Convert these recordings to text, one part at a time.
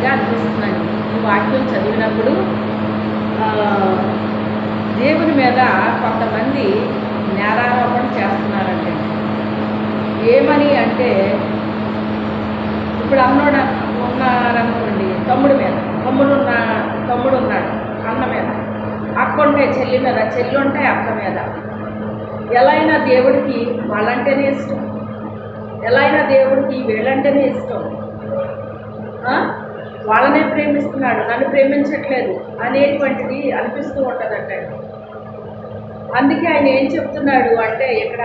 ఉన్నట్టుగా అనిపిస్తుందండి ఈ వాక్యం చదివినప్పుడు. దేవుని మీద కొంతమంది నేరారోపణ చేస్తున్నారంటే ఏమని అంటే, ఇప్పుడు అన్నోడు ఉన్నారనుకోండి, తమ్ముడు మీద, తమ్ముడు ఉన్నాడు అన్న మీద, అక్క ఉంటే చెల్లి మీద, చెల్లి ఉంటే అక్క మీద. ఎలా అయినా దేవుడికి వాళ్ళంటేనే ఇష్టం, ఎలా అయినా దేవుడికి వీళ్ళంటేనే ఇష్టం, వాళ్ళనే ప్రేమిస్తున్నాడు, నన్ను ప్రేమించట్లేదు అనేటువంటిది అనిపిస్తూ ఉంటుందంట. అందుకే ఆయన ఏం చెప్తున్నాడు అంటే, ఇక్కడ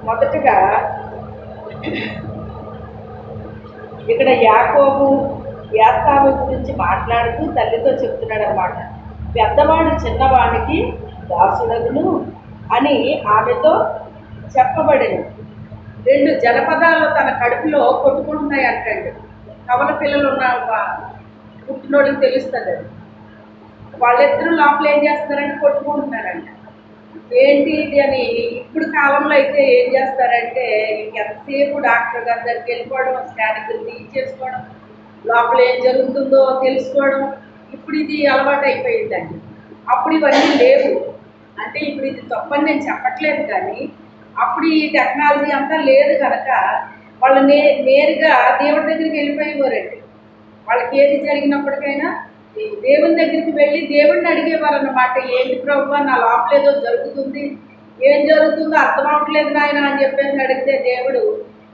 మొదటగా ఇక్కడ యాకోబు యాసావు గురించి మాట్లాడుతూ తల్లితో చెప్తున్నాడు అనమాట. పెద్దవాడు చిన్నవాడికి దాసుడగును అని ఆమెతో చెప్పబడింది. 2 జనపదాలు తన కడుపులో కొట్టుకుంటున్నాయి అంటండి. కవల పిల్లలు ఉన్న పుట్టినోళ్ళకి తెలుస్తుంది అది. వాళ్ళిద్దరూ లోపల ఏం చేస్తారంటే కొట్టుకుంటున్నారంట. ఏంటి ఇది అని ఇప్పుడు కాలంలో అయితే ఏం చేస్తారంటే, ఎంతసేపు డాక్టర్ గారి దగ్గరికి వెళ్ళిపోవడం, స్కానింగ్లు తీసేసుకోవడం, లోపల ఏం జరుగుతుందో తెలుసుకోవడం, ఇప్పుడు ఇది అలవాటు అయిపోయిందండి. అప్పుడు ఇవన్నీ లేవు. అంటే ఇప్పుడు ఇది తప్పని నేను చెప్పట్లేదు, కానీ అప్పుడు ఈ టెక్నాలజీ అంతా లేదు కనుక వాళ్ళు నేరుగా దేవుడి దగ్గరికి వెళ్ళిపోయేవారండి. వాళ్ళకి ఏది జరిగినప్పటికైనా దేవుని దగ్గరికి వెళ్ళి దేవుడిని అడిగేవారు అన్నమాట. ఏంటి ప్రభు, నా లోపల ఏదో జరుగుతుంది, ఏం జరుగుతుందో అర్థం అవ్వట్లేదు నాయన అని చెప్పేసి అడిగితే, దేవుడు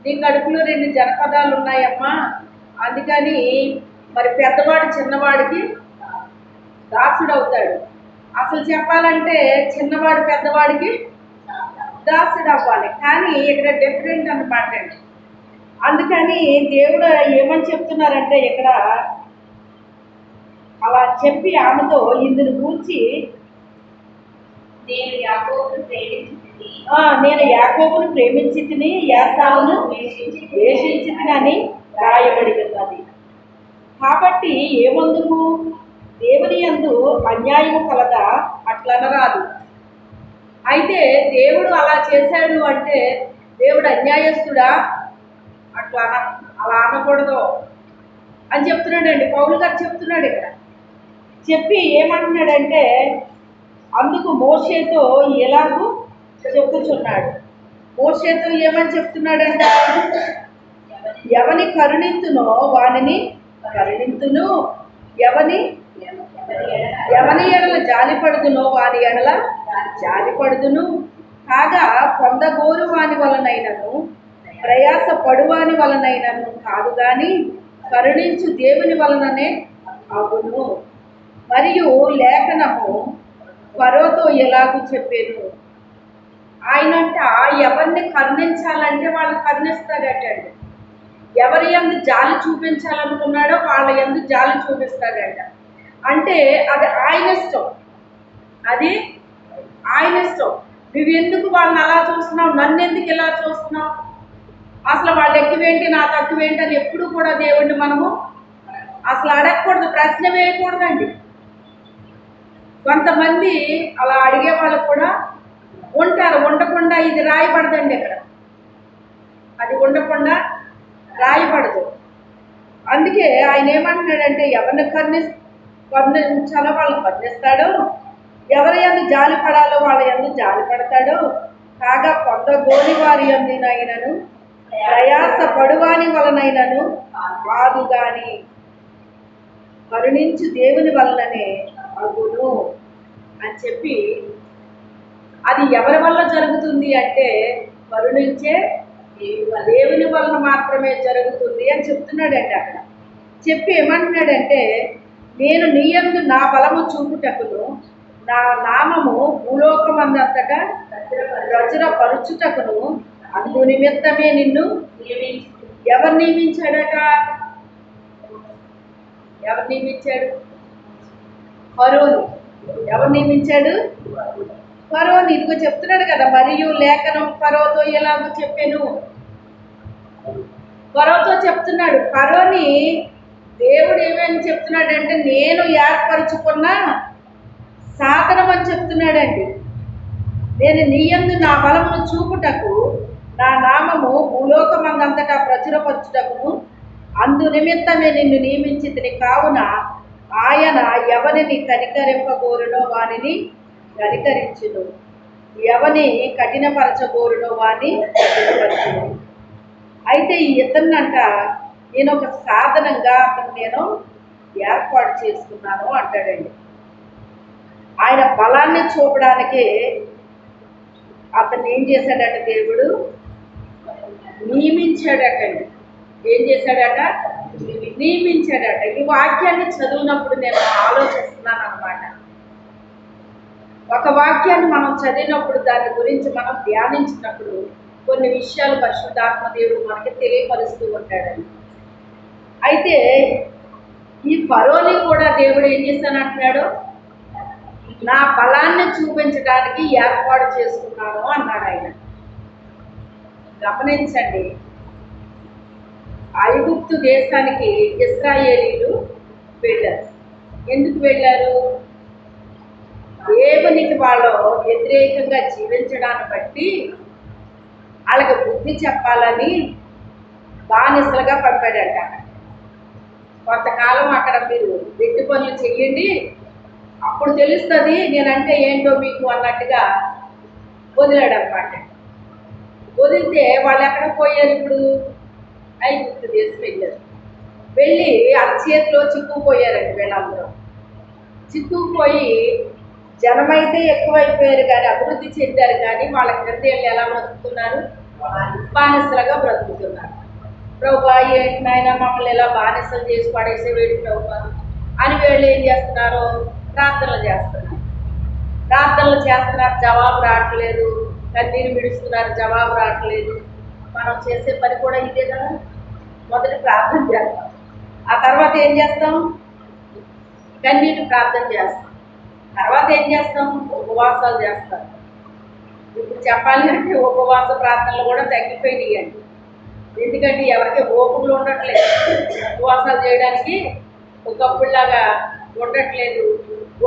నీ కడుపులో 2 జనపదాలు ఉన్నాయమ్మా, అందుకని మరి పెద్దవాడు చిన్నవాడికి దాసుడు అవుతాడు. అసలు చెప్పాలంటే చిన్నవాడు పెద్దవాడికి దాసుడు అవ్వాలి, కానీ ఇక్కడ డిఫరెంట్ అన్నమాట అండి. అందుకని దేవుడు ఏమని చెప్తున్నారంటే, ఇక్కడ అలా చెప్పి ఆమెతో ఇందుని గూర్చి నేను యాకోబును ప్రేమించి తిని యాసావును ద్వేషించి తిని అని రాయబడి ఉన్నది. కాబట్టి ఏమందుకు దేవుని యందు అన్యాయము కలదా అట్లనరాదు. అయితే దేవుడు అలా చేశాడు అంటే దేవుడు అన్యాయస్తుడా, అలా అనకూడదు అని చెప్తున్నాడండి. పౌలు గారు చెప్తున్నాడు ఇక్కడ. చెప్పి ఏమంటున్నాడంటే, అందుకు మోషేతో ఎలాగూ చెప్పుచున్నాడు. మోషేతో ఏమని చెప్తున్నాడంట, ఎవని కరుణింతునో వానిని కరుణింతును, ఎవని ఎడల జాలిపడుదునో వాని ఎడల జాలిపడుదును. కాగా పొందగోరు వాని వలనైనను ప్రయాస పడువాని వలనైనను కాదు గాని కరుణించు దేవుని వలననే అవును. మరియు లేఖనము ఫరోతో ఎలాగూ చెప్పాను, ఆయనంట ఎవరిని కరుణించాలంటే వాళ్ళని కరుణిస్తాడటండి. ఎవరి యందు జాలి చూపించాలనుకున్నాడో వాళ్ళ యందు జాలి చూపిస్తాడట. అంటే అది ఆయన ఇష్టం, అది ఆయన ఇష్టం. నువ్వు ఎందుకు వాళ్ళని అలా చూస్తున్నావు, నన్ను ఎందుకు ఇలా చూస్తున్నావు, అసలు వాళ్ళు ఎక్కువేంటి నా తక్కువేంటి అని ఎప్పుడు కూడా దేవుడిని మనము అసలు అడగకూడదు, ప్రశ్న వేయకూడదండి. కొంతమంది అలా అడిగే వాళ్ళు కూడా ఉంటారు. ఉండకుండా ఇది రాయబడదండి ఇక్కడ, అది ఉండకుండా రాయబడదు. అందుకే ఆయన ఏమంటున్నాడంటే, ఎవరిని కరుణించాలో వాళ్ళని కరుణిస్తాడు, ఎవరి యందు జాలి పడాలో వాళ్ళ యందు జాలి పడతాడు. కాగా పొందగోని వారి యందునైనను ప్రయాస పడువాని వలనైనను కాదు గాని కరుణించు దేవుని వలననే అగును అని చెప్పి, అది ఎవరి వల్ల జరుగుతుంది అంటే కరుణించే దేవుని వలన మాత్రమే జరుగుతుంది అని చెప్తున్నాడండి అక్కడ. చెప్పి ఏమంటున్నాడంటే, నేను నీ యందు నా బలము చూపుటకును నా నామము భూలోకమందంతటా ప్రచురపరుచుటకును అందు నిమిత్తమే నిన్ను ఎవరు నియమించాడట? ఎవరు నియమించాడు? ఫరోని. ఎవరు నియమించాడు? ఫరోని. ఇదిగో చెప్తున్నాడు కదా, మరియు లేఖనం ఫరోతో ఎలాగో చెప్పాను, ఫరోతో చెప్తున్నాడు. ఫరోని దేవుడు ఏమని చెప్తున్నాడంటే, నేను ఏర్పరచుకున్న సాధనం అని చెప్తున్నాడండి. నేను నీ యందు నా బలమును చూపుటకు నా నామము భూలోకమందంతటా ప్రచురపరచుటకును అందు నిమిత్తమే నిన్ను నియమించితిని. కావున ఆయన ఎవరిని కనికరింపగోరునో వానిని కనికరించును, ఎవని కఠినపరచగోరునో వాని కఠినపరచును. అయితే ఈ ఇతన్నంట నేను ఒక సాధనంగా అతను నేను ఏర్పాటు చేసుకున్నాను అంటాడండి. ఆయన బలాన్ని చూపడానికి అతన్ని ఏం చేశాడట? దేవుడు నియమించాడటండి. ఏం చేశాడట? నియమించాడట. ఈ వాక్యాన్ని చదివినప్పుడు నేను ఆలోచిస్తున్నాను అన్నమాట. ఒక వాక్యాన్ని మనం చదివినప్పుడు దాని గురించి మనం ధ్యానించినప్పుడు కొన్ని విషయాలు పరిశుద్ధాత్మ దేవుడు మనకి తెలియపరుస్తూ ఉంటాడండి. అయితే ఈ ఫరోని కూడా దేవుడు ఏం చేశానంటున్నాడు? నా బలాన్ని చూపించడానికి ఏర్పాటు చేసుకున్నాను అన్నాడు ఆయన. గమనించండి, ఐగుప్తు దేశానికి ఇశ్రాయేలీలు వెళ్ళారు. ఎందుకు వెళ్ళారు? దేవునికి వాళ్ళు వ్యతిరేకంగా జీవించడాన్ని బట్టి వాళ్ళకి బుద్ధి చెప్పాలని బానిసలుగా పంపాడంట. కొంతకాలం అక్కడ మీరు వెట్టి పనులు చెయ్యండి, అప్పుడు తెలుస్తుంది నేనంటే ఏంటో మీకు అన్నట్టుగా వదిలాడు అనమాట. వదిలితే వాళ్ళు ఎక్కడ పోయారు? ఇప్పుడు ఐగుప్తు దేశం వెళ్ళారు. వెళ్ళి ఆ చేతిలో చిక్కుకుపోయారండి వీళ్ళందరూ. చిక్కుకుపోయి జనమైతే ఎక్కువైపోయారు కానీ అభివృద్ధి చెందారు, కానీ వాళ్ళ క్రింద వెళ్ళి ఎలా బ్రతుకుతున్నారు? బానిసలుగా బ్రతుకుతున్నారు. ప్రభువా ఏంటి నాయన మమ్మల్ని ఎలా బానిసలు చేసి పడేసే వేడి ప్రభువా అని వీళ్ళు ఏం చేస్తున్నారు? ప్రార్థనలు చేస్తున్నారు. జవాబు రావట్లేదు. కన్నీరు విడుస్తున్నారు, జవాబు రావట్లేదు. మనం చేసే పని కూడా ఇదే కదా. మొదటి ప్రార్థన చేస్తాం, ఆ తర్వాత ఏం చేస్తాం? కన్నీటి ప్రార్థన చేస్తాం. తర్వాత ఏం చేస్తాం? ఉపవాసాలు చేస్తాం. ఇప్పుడు చెప్పాలి అంటే ఉపవాస ప్రార్థనలు కూడా తగ్గిపోయినాయండి. ఎందుకంటే ఎవరికి ఓపికలు ఉండట్లేదు, ఉపవాసాలు చేయడానికి ఒకప్పుడులాగా ఉండట్లేదు,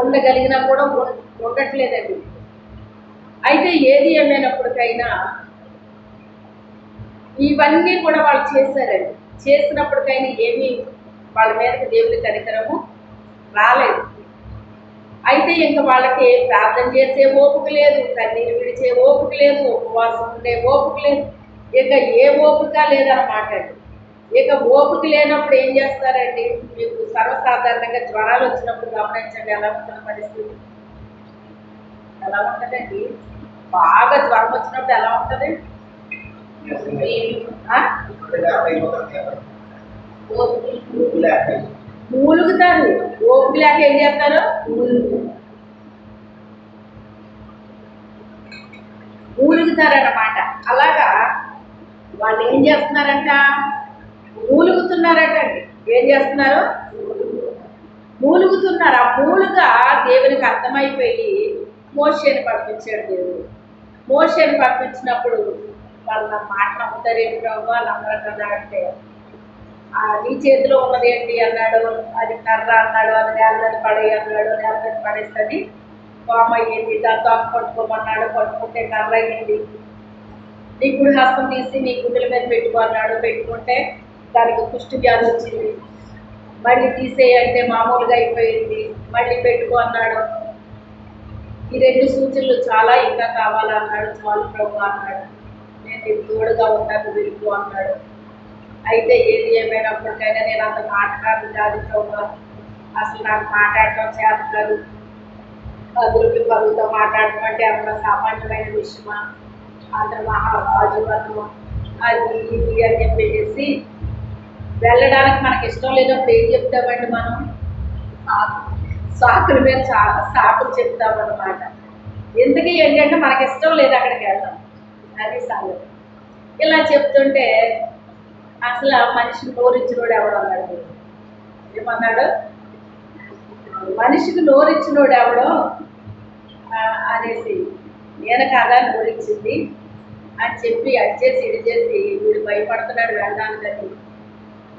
ఉండగలిగినా కూడా ఉండట్లేదండి. అయితే ఏది ఏమైనప్పటికైనా ఇవన్నీ కూడా వాళ్ళు చేశారండి. చేసినప్పటికైనా ఏమీ వాళ్ళ మీదకి దేవుని కనికరము రాలేదు. అయితే ఇంకా వాళ్ళకి ప్రార్థన చేసే ఓపిక లేదు, కన్నీరు విడిచే ఓపిక లేదు, ఉపవాసం ఉండే ఓపిక లేదు, ఇక ఏ ఓపిక లేదన్నమాట అండి. ఇక ఓపిక లేనప్పుడు ఏం చేస్తారండి? మీకు సర్వసాధారణంగా జ్వరాలు వచ్చినప్పుడు గమనించండి ఎలా ఉంటుంది పరిస్థితి. ఎలా ఉంటుందండి? బాగా జ్వరం వచ్చినప్పుడు ఎలా ఉంటుంది? మూలుగుతారు. ఓపిక లేక ఏం చేస్తారు? మూలుగుతారన్నమాట. అలాగా వాళ్ళు ఏం చేస్తున్నారంట? మూలుగుతున్నారట అండి. ఏం చేస్తున్నారు? మూలుగుతున్నారు. ఆ మూలుగా దేవునికి అర్థమైపోయి మోషేని పంపించాడు దేవుడు. మోషేని పంపించినప్పుడు వాళ్ళు నా మాట నమ్ముతారు ఏంటి ప్రభు వాళ్ళు అన్నారు కదా అంటే, నీ చేతిలో ఉన్నది ఏంటి అన్నాడు. అది కర్ర అన్నాడు. అది నేలని పడే అన్నాడు. నేలని పడేస్తుంది పాము అయ్యింది. దాంతో పట్టుకోమన్నాడు. పట్టుకుంటే కర్ర అయ్యింది. నీ కుడి హస్తం తీసి నీ గుండెల మీద పెట్టుకో అన్నాడు. పెట్టుకుంటే దానికి కుష్టి వ్యాధి వచ్చింది. మళ్ళీ తీసేయంటే మామూలుగా అయిపోయింది. మళ్ళీ పెట్టుకో అన్నాడు. ఈ 2 సూచనలు చాలా ఇంకా కావాలన్నాడు. చాలు ప్రభు అన్నాడు. నేను నీకు తోడుగా ఉంటాను, వెళ్ళిపో అన్నాడు. అయితే ఏది ఏమైనప్పటికైనా నేను అంత మాట్లాడదు కాదు ప్రభు, అసలు నాకు మాట్లాడటం చేత కాదు. అదురుకి పరుగుతో మాట్లాడటం అంటే అంత సామాన్యమైన విషయమా? అంత మహారాజు అను అది ఇది అని చెప్పేసి వెళ్ళడానికి మనకి ఇష్టం లేనప్పుడు ఏం చెప్తామండి మనం? సాకుల మీద సాకులు చెప్తామన్నమాట. ఎందుకు ఏంటంటే మనకి ఇష్టం లేదు అక్కడికి వెళ్తాం. అది సంగతి. ఇలా చెప్తుంటే అసలు మనిషిని నోరిచ్చినోడు ఎవడు అన్నాడు. ఏమన్నాడు? మనిషికి నోరిచ్చినోడు ఎవడో అనేసి, నేను కదా నోరిచ్చింది అని చెప్పి అడిచేసి ఇడిచేసి వీడు భయపడుతున్నాడు వెళ్ళడానికని.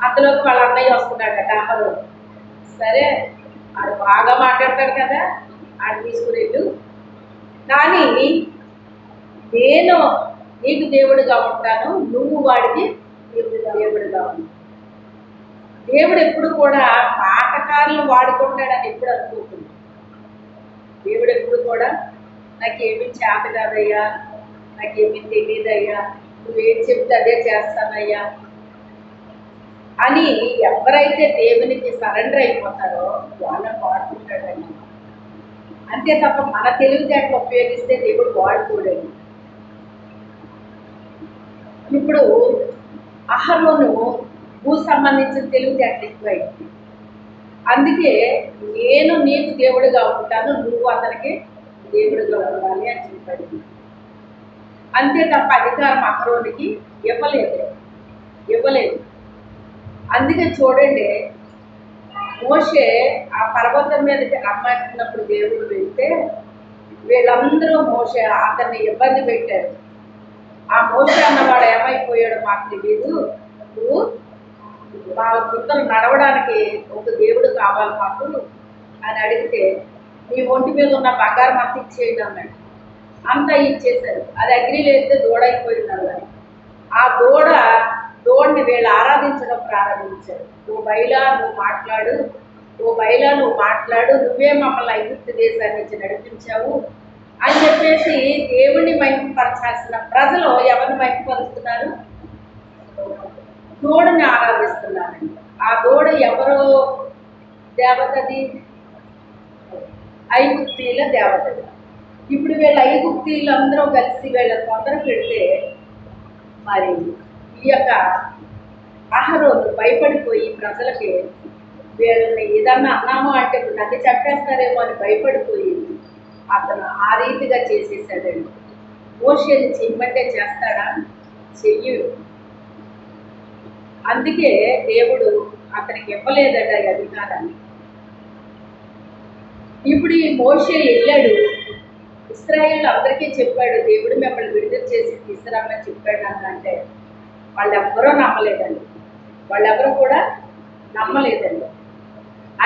అంతలోకి వాళ్ళ అన్నయ్య వస్తున్నాడట అహరు. సరే ఆడు బాగా మాట్లాడతాడు కదా, ఆడు తీసుకునేళ్ళు, కానీ నేను నీకు దేవుడిగా ఉంటాను, నువ్వు వాడికి దేవుడిగా ఉంటావు. దేవుడు ఎప్పుడు కూడా పాఠకాలను వాడుకుంటాడని ఎప్పుడు అనుకుంటుంది. దేవుడు ఎప్పుడు కూడా నాకేమీ చేత కాదయ్యా, నాకేమీ తెలియదయ్యా, నువ్వేం చెప్తే అదే చేస్తానయ్యా అని ఎవరైతే దేవునికి సరెండర్ అయిపోతారో వాళ్ళని వాడుకుంటాడండి. అంతే తప్ప మన తెలివితేటలు ఉపయోగిస్తే దేవుడు వాడుకోడండి. ఇప్పుడు అహరోను భూ సంబంధించిన తెలివితేటలు ఎక్కువైంది. అందుకే నేను నీకు దేవుడిగా ఉంటాను, నువ్వు అతనికి దేవుడిగా ఉండాలి అని చెప్పాడు. అంతే తప్ప అధికారం అహరోనికి ఇవ్వలేదు. అందుకే చూడండి, మోషే ఆ పర్వతం మీదకి రమ్మంటున్నప్పుడు దేవుడు వెళ్తే వీళ్ళందరూ మోషే అతన్ని ఇబ్బంది పెట్టారు. ఆ మోషే అన్నవాడు ఏమైపోయాడో మాకు తెలియదు, నువ్వు మా గుర్తలు నడవడానికి ఒక దేవుడు కావాలి మాకు అని అడిగితే నీ ఒంటి మీద ఉన్న బంగారం అంతా ఇచ్చేయండి అన్నాడు. అంతా ఇచ్చేశారు. అది అగ్నిలో వేస్తే దూడ అయిపోయింది అన్నది. ఆ దూడని వీళ్ళు ఆరాధించడం ప్రారంభించారు. ఓ బైలా నువ్వు మాట్లాడు, నువ్వే మమ్మల్ని ఐగుప్తు దేశాన్ని నుంచి నడిపించావు అని చెప్పేసి దేవుణ్ణి మహిమపరచాల్సిన ప్రజలు ఎవరిని మహిమపరుస్తున్నారు? దూడని ఆరాధిస్తున్నారండి. ఆ దూడ ఎవరో దేవతది? ఐగుప్తీల దేవతది. ఇప్పుడు వీళ్ళ ఐగుప్తీలందరూ కలిసి వీళ్ళ తొందర పెడితే మరి ఈ యొక్క అహరోను భయపడిపోయి ప్రజలకి వీళ్ళని ఏదన్నా అన్నామో అంటే నన్ను చంపేస్తారేమో అని భయపడిపోయి అతను ఆ రీతిగా చేసేసాడండి. మోషేని చెయ్యమంటే చేస్తాడా? చెయ్యడు. అందుకే దేవుడు అతనికి ఇవ్వలేదట ఈ అధికారాన్ని. ఇప్పుడు ఈ మోషే వెళ్ళాడు, ఇశ్రాయేలు అందరికీ చెప్పాడు, దేవుడు మిమ్మల్ని విడుదల చేసి తీసుకురామని చెప్పాడు అంటే వాళ్ళెవ్వరూ నమ్మలేదండి. కూడా నమ్మలేదండి.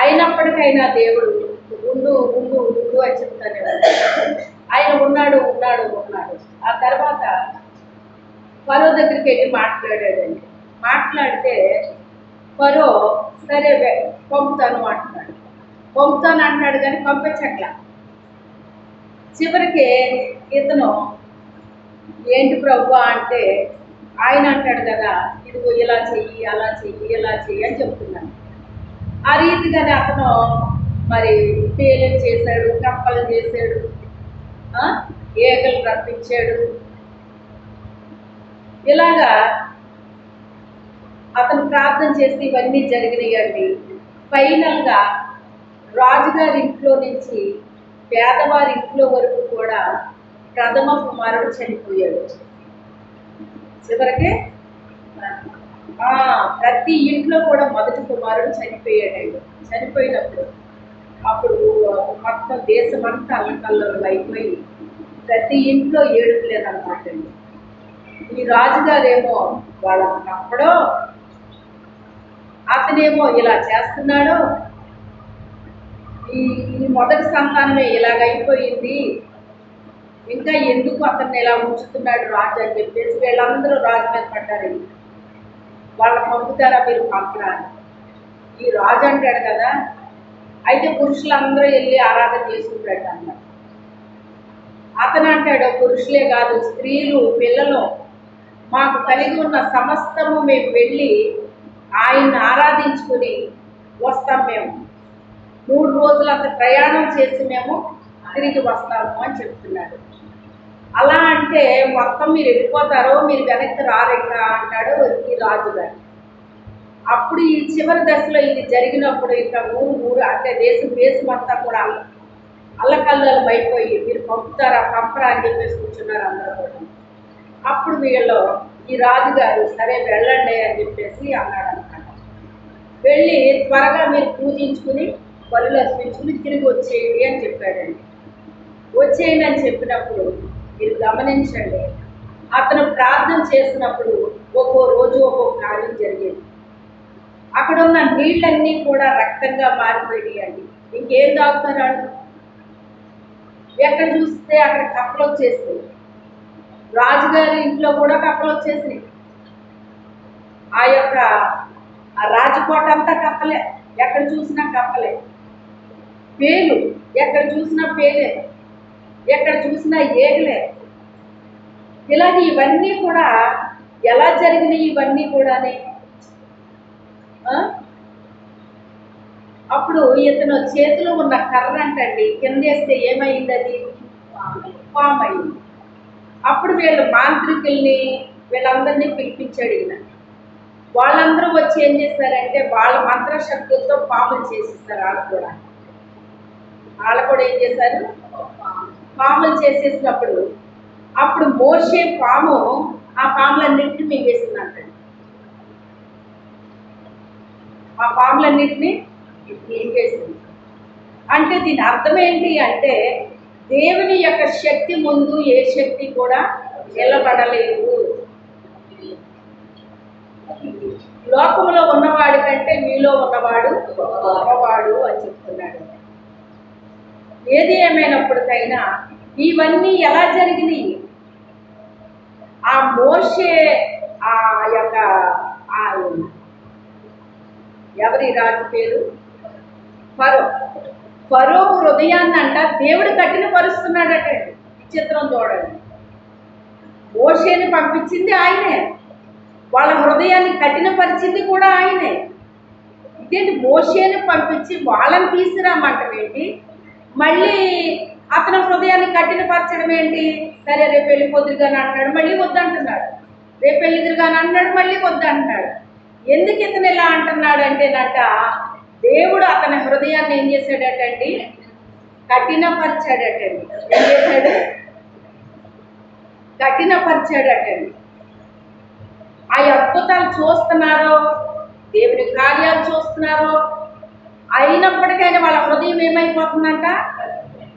అయినప్పటికైనా దేవుడు ఉండు అని చెప్తానే ఆయన ఉన్నాడు. ఆ తర్వాత ఫరో దగ్గరికి వెళ్ళి మాట్లాడాడండి. మాట్లాడితే ఫరో సరే పంపుతాను అంటున్నాడు కానీ పంపించట్లా. చివరికి ఇతను ఏంటి ప్రభు అంటే ఆయన అంటాడు కదా, ఇదిగో ఇలా చెయ్యి అని చెప్తున్నాను. ఆ రీతిగానే అతను మరి పేర్లు చేశాడు, కప్పలు చేశాడు, ఏకలు రప్పించాడు. ఇలాగా అతను ప్రార్థన చేసి ఇవన్నీ జరిగినాయండి. ఫైనల్గా రాజుగారి ఇంట్లో నుంచి పేదవారి ఇంట్లో వరకు కూడా ప్రథమ కుమారుడు చనిపోయాడు. చివరికి ప్రతి ఇంట్లో కూడా మొదటి కుమారుడు చనిపోయాడు. చనిపోయినప్పుడు అప్పుడు మొత్తం దేశమంతా అల్లకల్లోలు అయిపోయి ప్రతి ఇంట్లో ఏడుపులేదన్నమాట అండి. ఈ రాజుగారేమో వాళ్ళని తప్పడో, అతనేమో ఇలా చేస్తున్నాడు, ఈ మొదటి సంతానమే ఇలాగైపోయింది, ఇంకా ఎందుకు అతన్ని ఇలా ఉంచుతున్నాడు రాజు అని చెప్పేసి వీళ్ళందరూ రాజు మీద పడ్డారు. వాళ్ళని పంపుతారా మీరు పంపడానికి? ఈ రాజు అంటాడు కదా, అయితే పురుషులందరూ వెళ్ళి ఆరాధన చేసుకుంటాడు అన్నమాట. అతను అంటాడు పురుషులే కాదు, స్త్రీలు, పిల్లలు, మాకు కలిగి ఉన్న సమస్తము మేము వెళ్ళి ఆయన్ని ఆరాధించుకుని వస్తాం, మేము 3 రోజులంత ప్రయాణం చేసి మేము తిరిగి వస్తాము అని చెప్తున్నాడు. అలా అంటే మొత్తం మీరు వెళ్ళిపోతారో, మీరు వెనక్కి రారేక అంటాడు ఈ రాజుగారు. అప్పుడు ఈ చివరి దశలో ఇది జరిగినప్పుడు ఇంకా ఊరు అంటే దేశం అంతా కూడా అల్లకల్లోలం అయిపోయి మీరు పంపరా అని చెప్పేసి కూర్చున్నారు అందరూ కూడా. అప్పుడు వీళ్ళు ఈ రాజుగారు సరే వెళ్ళండి అని చెప్పేసి అన్నాడు అనమాట. వెళ్ళి త్వరగా మీరు పూజించుకుని బలులు అర్పించుకుని తిరిగి వచ్చేయండి అని చెప్పాడండి. వచ్చేయండి అని చెప్పినప్పుడు మీరు గమనించండి, అతను ప్రార్థన చేసినప్పుడు ఒక్కో రోజు ఒక్కో కార్యం జరిగేది. అక్కడ ఉన్న నీళ్ళన్నీ కూడా రక్తంగా మారిపోయాయండి. ఇంకేం తాగుతున్నాడు? ఎక్కడ చూస్తే అక్కడ కప్పలు వచ్చేస్తాయి. రాజుగారి ఇంట్లో కూడా కప్పలు వచ్చేసినాయి. ఆ యొక్క ఆ రాజకోట అంతా కప్పలే, ఎక్కడ చూసినా కప్పలే. పేలు, ఎక్కడ చూసినా పేలే, ఎక్కడ చూసినా ఏగలే. ఇలాగే ఇవన్నీ కూడా ఎలా జరిగినాయి ఇవన్నీ కూడానే. అప్పుడు ఇతను చేతిలో ఉన్న కర్ర అంటండి కిందేస్తే ఏమైంది, అది పాము అయింది. అప్పుడు వీళ్ళు మాంత్రికుల్ని వీళ్ళందరినీ పిలిపించాడు ఈయన. వాళ్ళందరూ వచ్చి ఏం చేశారంటే వాళ్ళ మంత్రశక్తులతో పాములు చేసేస్తారు. వాళ్ళు కూడా ఏం చేశారు, పాములు చేసేసినప్పుడు అప్పుడు మోషే పాము ఆ పాములన్నింటినీ మింగేసిందంటండి. ఆ పాములన్నింటినీ మింగేసింది. అంటే దీని అర్థం ఏంటి అంటే దేవుని యొక్క శక్తి ముందు ఏ శక్తి కూడా నిలబడలేదు. లోకంలో ఉన్నవాడి కంటే మీలో ఉన్నవాడు గొప్పవాడు అని చెప్తున్నాడు. ఏది ఏమైనప్పటికైనా ఇవన్నీ ఎలా జరిగినాయి? ఆ మోషే ఆ యొక్క ఎవరి రాజు పేరు ఫరో హృదయాన్ని అంట దేవుడు కఠినపరుస్తున్నాడట. విచిత్రం చూడండి. మోషేని పంపించింది ఆయనే, వాళ్ళ హృదయాన్ని కఠినపరిచింది కూడా ఆయనే. ఇదేంటి, మోషేని పంపించి వాళ్ళని తీసుకురామంటాం ఏంటి, మళ్ళీ అతని హృదయాన్ని కఠినపరచడం ఏంటి? సరే రేపు వెళ్ళిపోదురుగాని అంటున్నాడు, మళ్ళీ వద్దంటున్నాడు. రేపు వెళ్ళిదురుగాని అంటున్నాడు, మళ్ళీ వద్దంటున్నాడు. ఎందుకు ఇతను ఇలా అంటున్నాడు అంటేనట దేవుడు అతని హృదయాన్ని ఏం చేశాడటండి, కఠినపరిచాడటండి. ఏం చేశాడు, కఠినపరిచాడటండి. ఆ అద్భుతాలు చూస్తున్నారో, దేవుని కార్యాలు చూస్తున్నారో, అయినప్పటికైనా వాళ్ళ హృదయం ఏమైపోతుందంట,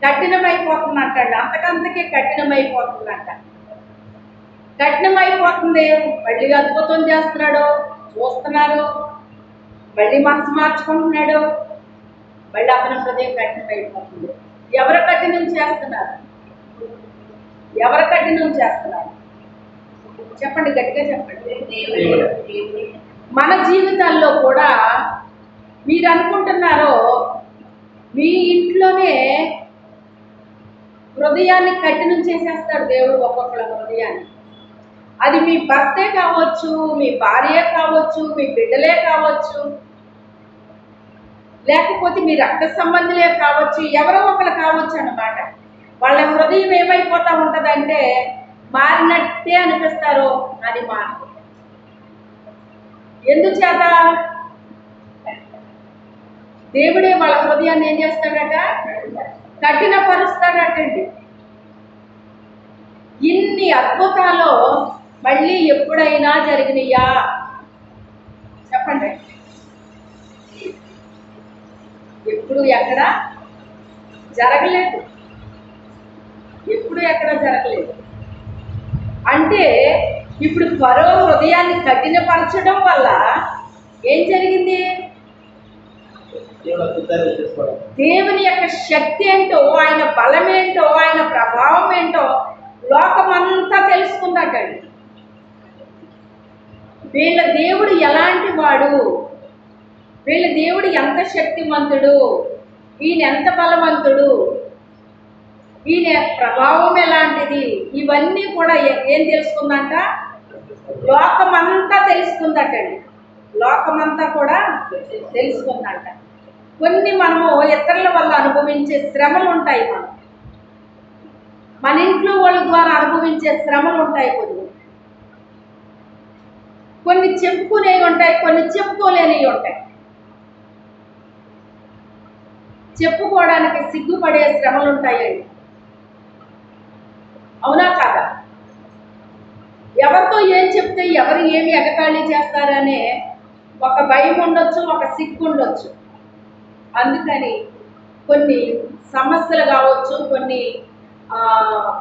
కఠినమైపోతుందంట. అంతకంతకే కఠినమైపోతుందంట. కఠినమైపోతుంది. మళ్ళీ అద్భుతం చేస్తున్నాడు, చూస్తున్నారు, మళ్ళీ మనసు మార్చుకుంటున్నాడు, మళ్ళీ అతని హృదయం కఠినమైపోతుంది. ఎవరు కఠినం చేస్తున్నారు? ఎవరు కఠినం చేస్తున్నారు? చెప్పండి, గట్టిగా చెప్పండి. మన జీవితాల్లో కూడా మీరు అనుకుంటున్నారో మీ ఇంట్లోనే హృదయాన్ని కఠినం చేసేస్తాడు దేవుడు. ఒక్కొక్కళ్ళ హృదయాన్ని, అది మీ భర్తే కావచ్చు, మీ భార్య కావచ్చు, మీ బిడ్డలే కావచ్చు, లేకపోతే మీ రక్త సంబంధులే కావచ్చు, ఎవరో ఒకరు కావచ్చు అన్నమాట. వాళ్ళ హృదయం ఏమైపోతా ఉంటుందంటే మారినట్టే అనిపిస్తారు, అది మారు. ఎందుచేత? దేవుడే వాళ్ళ హృదయాన్ని ఏం చేస్తాడట, కఠినపరుస్తాడటండి. ఇన్ని అద్భుతాలు మళ్ళీ ఎప్పుడైనా జరిగినాయా? చెప్పండి. ఎప్పుడు ఎక్కడ జరగలేదు. ఎప్పుడు ఎక్కడ జరగలేదు. అంటే ఇప్పుడు ఫరో హృదయాన్ని కఠినపరచడం వల్ల ఏం జరిగింది? దేవుని యొక్క శక్తి ఏంటో, ఆయన బలం ఏంటో, ఆయన ప్రభావం ఏంటో లోకమంతా తెలుసుకుందటండి. వీళ్ళ దేవుడు ఎలాంటి వాడు, వీళ్ళ దేవుడు ఎంత శక్తివంతుడు, ఈయన ఎంత బలవంతుడు, ఈయన ప్రభావం ఎలాంటిది, ఇవన్నీ కూడా ఏం తెలుసుకుందంట, లోకమంతా తెలుసుకుందటండి. లోకమంతా కూడా తెలుసుకుందంట. కొన్ని మనము ఇతరుల వల్ల అనుభవించే శ్రమలు ఉంటాయి, మన ఇంట్లో వాళ్ళ ద్వారా అనుభవించే శ్రమలు ఉంటాయి. కొన్ని చెప్పుకునేవి ఉంటాయి, కొన్ని చెప్పుకోలేనివి ఉంటాయి. చెప్పుకోవడానికి సిగ్గుపడే శ్రమలు ఉంటాయండి. అవునా కాదా? ఎవరితో ఏం చెప్తే ఎవరు ఏమి ఎగతాళి చేస్తారనే ఒక భయం ఉండొచ్చు, ఒక సిగ్గు ఉండొచ్చు. అందుకని కొన్ని సమస్యలు కావచ్చు, కొన్ని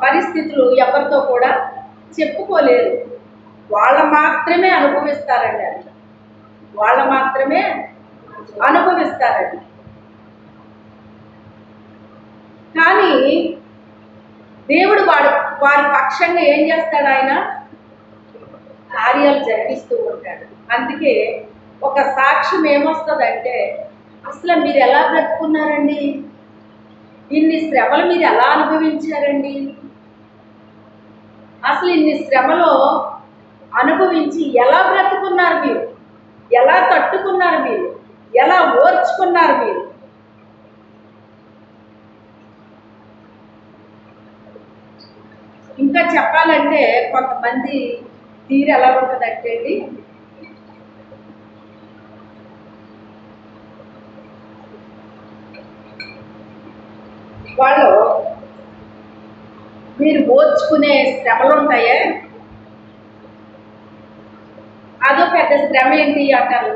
పరిస్థితులు ఎవరితో కూడా చెప్పుకోలేరు. వాళ్ళు మాత్రమే అనుభవిస్తారండి. అది వాళ్ళు మాత్రమే అనుభవిస్తారండి. కానీ దేవుడు వారి పక్షంగా ఏం చేస్తాడు? ఆయన కార్యాలు జరిగిస్తూ ఉంటాడు. అందుకే ఒక సాక్ష్యం ఏమొస్తుందంటే, అసలు మీరు ఎలా బ్రతుకున్నారండి, ఇన్ని శ్రమలు మీరు ఎలా అనుభవించారండి, అసలు ఇన్ని శ్రమలో అనుభవించి ఎలా బ్రతుకున్నారు మీరు, ఎలా తట్టుకున్నారు మీరు, ఎలా ఓర్చుకున్నారు మీరు. ఇంకా చెప్పాలంటే కొంతమంది తీరు ఎలా ఉంటుందంటే అండి, వాళ్ళు మీరు ఓర్చుకునే శ్రమలు ఉంటాయే, అదో పెద్ద శ్రమ ఏంటి అంటారు.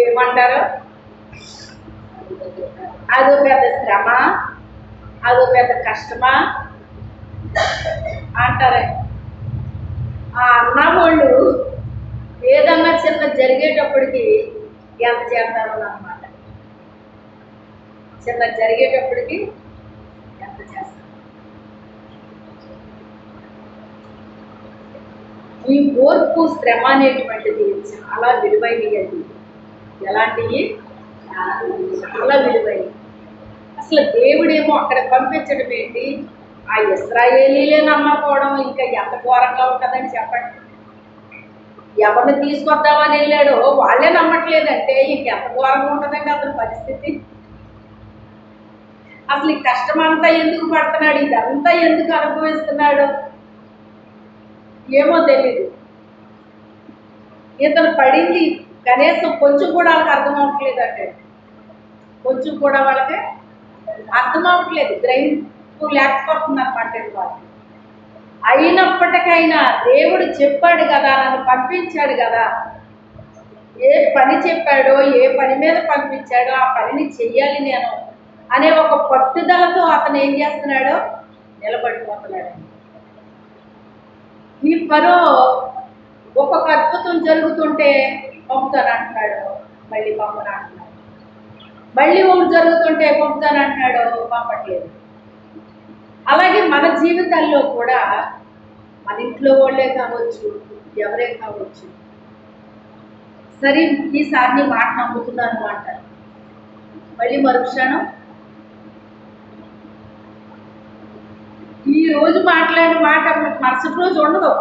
ఏమంటారు, అదో పెద్ద శ్రమ, అదో పెద్ద కష్టమా అంటారే. ఆ అన్నవాళ్ళు ఏదన్నా చిన్న జరిగేటప్పటికి ఎంత చేస్తారు అన్నమాట, చిన్న జరిగేటప్పటికి ఎంత చేస్తారు. ఈ ఓర్పు శ్రమ అనేటువంటిది చాలా విలువైనవి అండి. ఎలాంటివి, చాలా విలువైనవి. అసలు దేవుడేమో అక్కడ పంపించడం ఏంటి, ఆ ఇశ్రాయేలీలే నమ్మకపోవడం ఇంకా ఎంత ఘోరంగా ఉంటుందని చెప్పండి. ఎవరిని తీసుకొద్దామని వెళ్ళాడో వాళ్ళే నమ్మట్లేదంటే ఇంకెంత ఘోరంగా ఉంటుందండి అతని పరిస్థితి. అసలు ఈ కష్టం అంతా ఎందుకు పడుతున్నాడు, ఇదంతా ఎందుకు అనుభవిస్తున్నాడు ఏమో తెలీదు. ఇతను పడింది కనీసం కొంచెం కూడా వాళ్ళకి అర్థం అవ్వట్లేదు అంటే, కొంచెం కూడా వాళ్ళకి అర్థం అవ్వట్లేదు, గ్రహింపు లేకపోతుంది అనమాట వాళ్ళు. అయినప్పటికైనా దేవుడు చెప్పాడు కదా, నన్ను పంపించాడు కదా, ఏ పని చెప్పాడో ఏ పని మీద పంపించాడో ఆ పనిని చెయ్యాలి నేను అనే ఒక పట్టుదలతో అతను ఏం చేస్తున్నాడో నిలబడిపోతున్నాడు. ఈ ఫరో ఒక్కొక్క అద్భుతం జరుగుతుంటే పంపుతాను అంటున్నాడు, మళ్ళీ పంపను అంటున్నాడు, మళ్ళీ ఒకటి జరుగుతుంటే పంపుతాను అంటున్నాడు, పంపట్లేదు. అలాగే మన జీవితాల్లో కూడా మన ఇంట్లో వాళ్ళే కావచ్చు, ఎవరే కావచ్చు, సరే ఈసారి నీ మాట నమ్ముతున్నాను అంటారు, మళ్ళీ మరుక్షణం ఈ రోజు మాట్లాడిన మాట మరుసటి రోజు ఉండదు.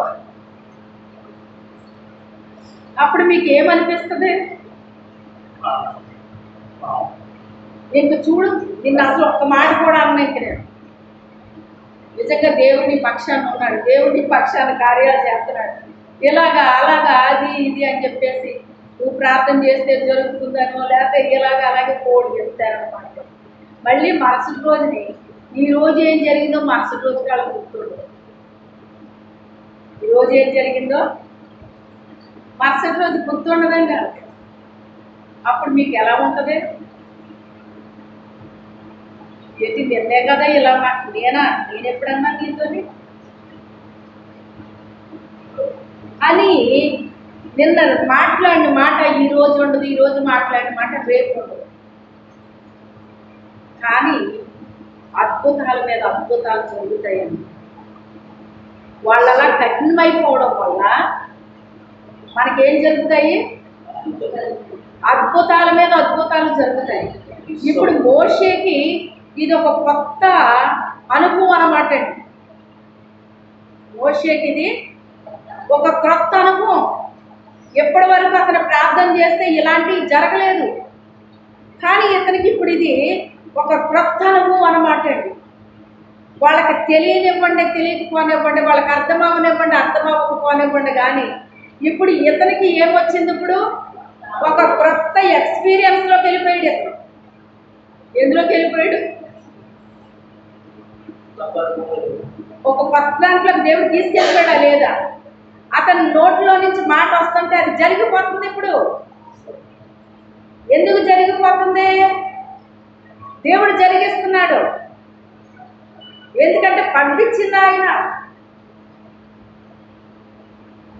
అప్పుడు మీకు ఏమనిపిస్తుంది, ఇంక చూడు నిన్ను అసలు ఒక్క మాట కూడా అన్నకి నేను నిజంగా దేవుడి పక్షాన్ని ఉన్నాడు, దేవుడి పక్షాన్ని కార్యాలు చేస్తున్నాడు, ఇలాగా అలాగా అది ఇది అని చెప్పేసి నువ్వు ప్రార్థన చేస్తే జరుగుతుందనో లేకపోతే ఇలాగా అలాగే కోడి చెప్తారనమాట. మళ్ళీ మరుసటి రోజుని ఈ రోజు ఏం జరిగిందో మరుసటి రోజు కాళ్ళ గుర్తుండదు. ఈరోజు ఏం జరిగిందో మరుసటి రోజు గుర్తుండదండి. అప్పుడు మీకు ఎలా ఉంటుంది, ఏంటి నిన్నే కదా ఇలా నేను ఎప్పుడన్నా నీతోని అని నిన్న మాట్లాడిన మాట ఈ రోజు ఉండదు, ఈ రోజు మాట్లాడిన మాట రేపు ఉండదు. కానీ అద్భుతాల మీద అద్భుతాలు జరుగుతాయండి. వాళ్ళలా కఠినమైపోవడం వల్ల మనకేం జరుగుతాయి, అద్భుతాల మీద అద్భుతాలు జరుగుతాయి. ఇప్పుడు మోషేకి ఇది ఒక కొత్త అనుభవం అన్నమాట అండి. మోషేకి ఇది ఒక క్రొత్త అనుభవం. ఎప్పటి వరకు అతను ప్రార్థన చేస్తే ఇలాంటివి జరగలేదు, కానీ ఇతనికి ఇప్పుడు ఇది ఒక క్రొత్త అనుభవం అన్నమాట అండి. వాళ్ళకి తెలియనివ్వండి, తెలియకపోనివ్వండి, వాళ్ళకి అర్థం అవ్వనివ్వండి, అర్థం అవ్వకపోనివ్వండి, కానీ ఇప్పుడు ఇతనికి ఏమొచ్చింది, ఇప్పుడు ఒక క్రొత్త ఎక్స్పీరియన్స్లోకి వెళ్ళిపోయాడు. ఇతను ఎందులోకి వెళ్ళిపోయాడు, ఒక కొత్త దాంట్లోకి దేవుడు తీసుకెళ్ళిపోయాడా లేదా. అతని నోట్లో నుంచి మాట వస్తుంటే అది జరిగిపోతుంది. ఇప్పుడు ఎందుకు జరిగిపోతుంది, దేవుడు జరిగిస్తున్నాడు. ఎందుకంటే పంపించింది ఆయన.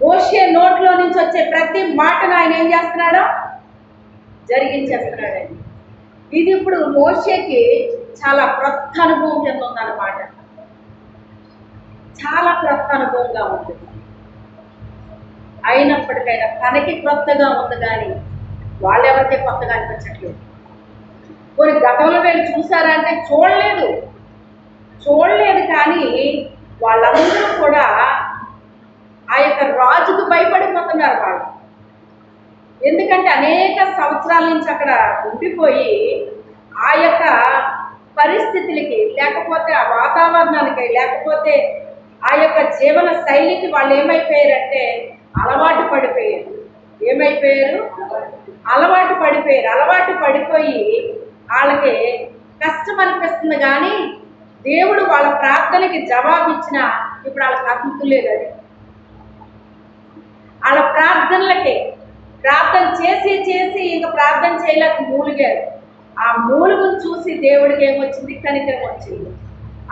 మోషే నోట్లో నుంచి వచ్చే ప్రతి మాటను ఆయన ఏం చేస్తున్నాడో జరిగించేస్తున్నాడండి. ఇది ఇప్పుడు మోషేకి చాలా క్రొత్త అనుభవం కింద ఉందన్నమాట, చాలా క్రొత్త అనుభవంగా ఉంటుంది. అయినప్పటికైనా తనకి క్రొత్తగా ఉంది కానీ వాళ్ళెవరికీ కొత్తగా అనిపించట్లేదు. కొన్ని గతంలో వెళ్ళి చూసారంటే చూడలేదు కానీ వాళ్ళందరూ కూడా ఆ యొక్క రాజుకు భయపడిపోతున్నారు వాళ్ళు. ఎందుకంటే అనేక సంవత్సరాల నుంచి అక్కడ ఉండిపోయి ఆ యొక్క పరిస్థితులకి, లేకపోతే ఆ వాతావరణానికి, లేకపోతే ఆ యొక్క జీవన శైలికి వాళ్ళు ఏమైపోయారంటే అలవాటు పడిపోయారు. అలవాటు పడిపోయి వాళ్ళకి కష్టం అనిపిస్తుంది కానీ దేవుడు వాళ్ళ ప్రార్థనకి జవాబు ఇచ్చినా ఇప్పుడు వాళ్ళకి అర్థలేదు. అది వాళ్ళ ప్రార్థన చేసి ఇంకా ప్రార్థన చేయలేక మూలిగారు. ఆ మూలుగును చూసి దేవుడికి ఏమొచ్చింది? కనికరం వచ్చింది.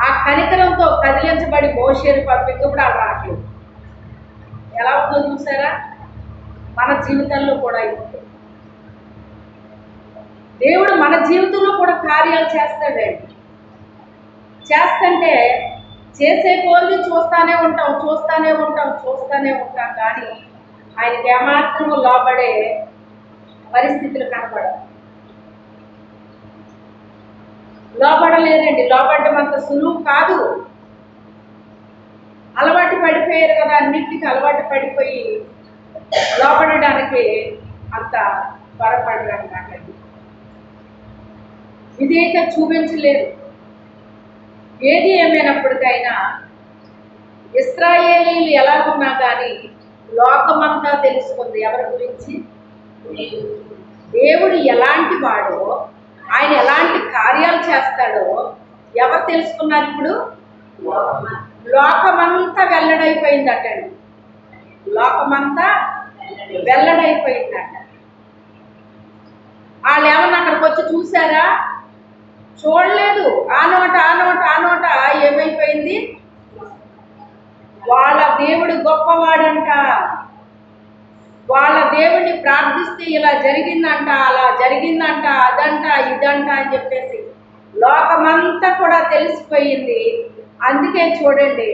ఆ కనికరంతో కదిలించబడి మోషేను పంపిస్తూ కూడా వాళ్ళు రావట్లేదు. ఎలా ఉందో చూసారా? మన జీవితంలో కూడా ఇది దేవుడు మన జీవితంలో కూడా కార్యాలు చేస్తాడండి. చేస్తుంటే చేసే కొద్ది చూస్తూనే ఉంటాం కానీ ఆయనకి ఏమాత్రము లోబడే పరిస్థితులు కనపడవు. లోబడలేదండి. లోబడ్డం అంత సులువు కాదు. అలవాటు పడిపోయారు కదా, అన్నింటికి అలవాటు పడిపోయి లోబడడానికి అంత త్వరపడరన్నమాట. విధేయత చూపించలేదు. ఏది ఏమైనప్పటికైనా ఇశ్రాయేలీలు ఎలా ఉన్నా కానీ లోకమంతా తెలుసుకుంది ఎవరి గురించి? దేవుడు ఎలాంటి వాడో, ఆయన ఎలాంటి కార్యాలు చేస్తాడో ఎవరు తెలుసుకున్నారు? ఇప్పుడు లోకమంతా వెల్లడైపోయిందట. వాళ్ళు ఏమన్నా అక్కడికి వచ్చి చూసారా? చూడలేదు. ఆ నోట ఏమైపోయింది? వాళ్ళ దేవుడు గొప్పవాడంట, వాళ్ళ దేవుడిని ప్రార్థిస్తే ఇలా జరిగిందంట, అలా జరిగిందంట, అదంట ఇదంట అని చెప్పేసి లోకమంతా కూడా తెలిసిపోయింది. అందుకే చూడండి,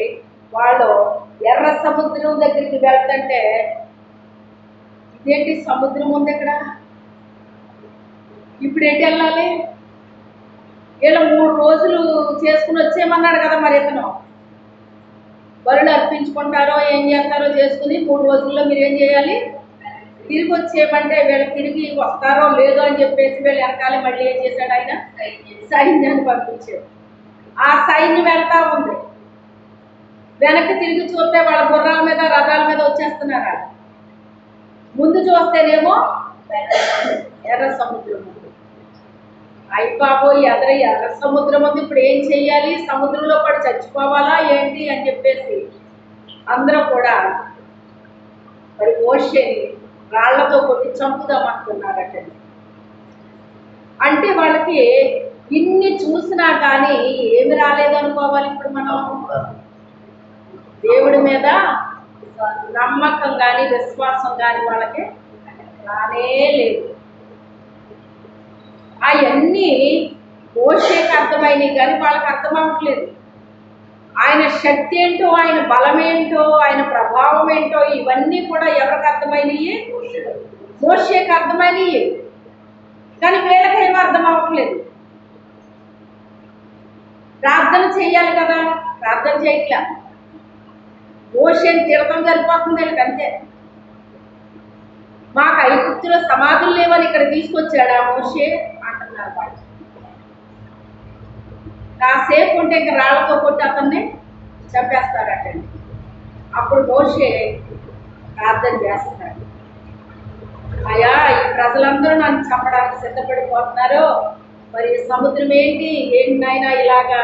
వాళ్ళు ఎర్ర సముద్రం దగ్గరికి వెళ్తుంటే ఇదేంటి సముద్రం ఉంది ఇక్కడ, ఇప్పుడు ఎటు వెళ్ళాలి? వీళ్ళు 3 రోజులు చేసుకుని వచ్చేయమన్నాడు కదా. మరి ఇతను బరులు అర్పించుకుంటారో ఏం చేస్తారో చేసుకుని 3 రోజుల్లో మీరు ఏం చేయాలి? తిరిగి వచ్చేయమంటే వీళ్ళు తిరిగి వస్తారో లేదో అని చెప్పేసి వీళ్ళు వెనకాల మళ్ళీ ఏం చేశాడు? ఆయన సైన్యాన్ని పంపించాడు. ఆ సైన్యం వెళ్తా ఉంది. వెనక్కి తిరిగి చూస్తే వాళ్ళ గుర్రాల మీద రథాల మీద వచ్చేస్తున్నారు. ముందు చూస్తేనేమో ఎర్ర సముద్రం ఉంది. అయిపోయి ఎర్ర సముద్రం ఉంది, ఇప్పుడు ఏం చెయ్యాలి? సముద్రంలో కూడా చచ్చిపోవాలా ఏంటి అని చెప్పేసి అందరూ కూడా మరి మోషేని రాళ్లతో కొట్టి చంపుదామనుకున్నారట. అంటే వాళ్ళకి ఇన్ని చూసినా కానీ ఏమి రాలేదనుకోవాలి. ఇప్పుడు మనం దేవుడి మీద నమ్మకం కానీ విశ్వాసం కానీ వాళ్ళకి రానే లేదు. అవన్నీ మోషేకి అర్థమైనవి కానీ వాళ్ళకి అర్థం అవ్వట్లేదు. ఆయన శక్తి ఏంటో, ఆయన బలం ఏంటో, ఆయన ప్రభావం ఏంటో ఇవన్నీ కూడా ఎవరికి అర్థమైనవి? మోషేకి అర్థమైనవి కానీ వీళ్ళకేమో అర్థం అవ్వట్లేదు. ప్రార్థన చేయాలి కదా, ప్రార్థన చేయట్లా. మోషేని తిరగడం సరిపోతుంది వీళ్ళకి, అంతే. మాకు ఐగుప్తులో సమాధులు లేవని ఇక్కడ తీసుకొచ్చాడా మోషే అంటున్నారు వాళ్ళు. కాసేపు ఉంటే ఇంకా రాళ్లతో కొట్టి అతన్ని చంపేస్తారటండి. అప్పుడు మోషే ప్రార్థన చేస్తున్నాడు, అయ్యా ఈ ప్రజలందరూ నన్ను చంపడానికి సిద్ధపడిపోతున్నారు, మరి సముద్రం ఏంటి నాయనా ఇలాగా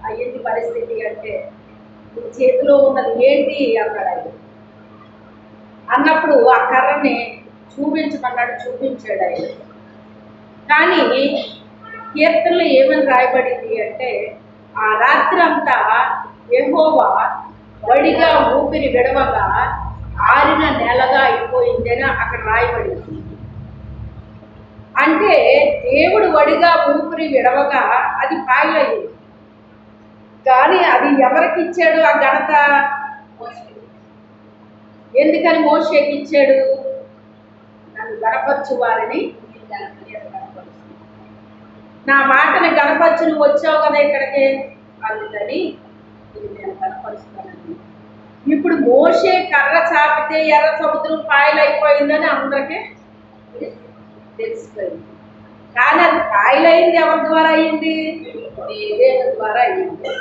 అయ్యింది పరిస్థితి అంటే నీ చేతిలో ఉన్నది ఏంటి అన్నాడు. అన్నప్పుడు ఆ కర్రని చూపించమన్నాడు, చూపించాడు ఆయన. కానీ కీర్తనలో ఏమని రాయబడింది అంటే ఆ రాత్రి అంతా యెహోవా వడిగా ఊపిరి విడవగా ఆరిన నేలగా అయిపోయిందని అక్కడ రాయబడింది. అంటే దేవుడు వడిగా ఊపిరి విడవగా అది పాయలయ్యింది. కానీ అది ఎవరికి ఇచ్చాడు ఆ ఘనత? ఎందుకని మోషేకి ఇచ్చాడు? నన్ను గణపరచు వారిని నా మాటని గణపరచు, నువ్వు వచ్చావు కదా ఇక్కడికి, అందుకని నేను గణపరుస్తానని. ఇప్పుడు మోషే కర్ర చాపితే ఎర్ర సముద్రం పాయలైపోయిందని అందరికీ తెలిసిపోయింది. కానీ అది పాయలైంది ఎవరి ద్వారా అయింది? దేవుని ద్వారా అయింది.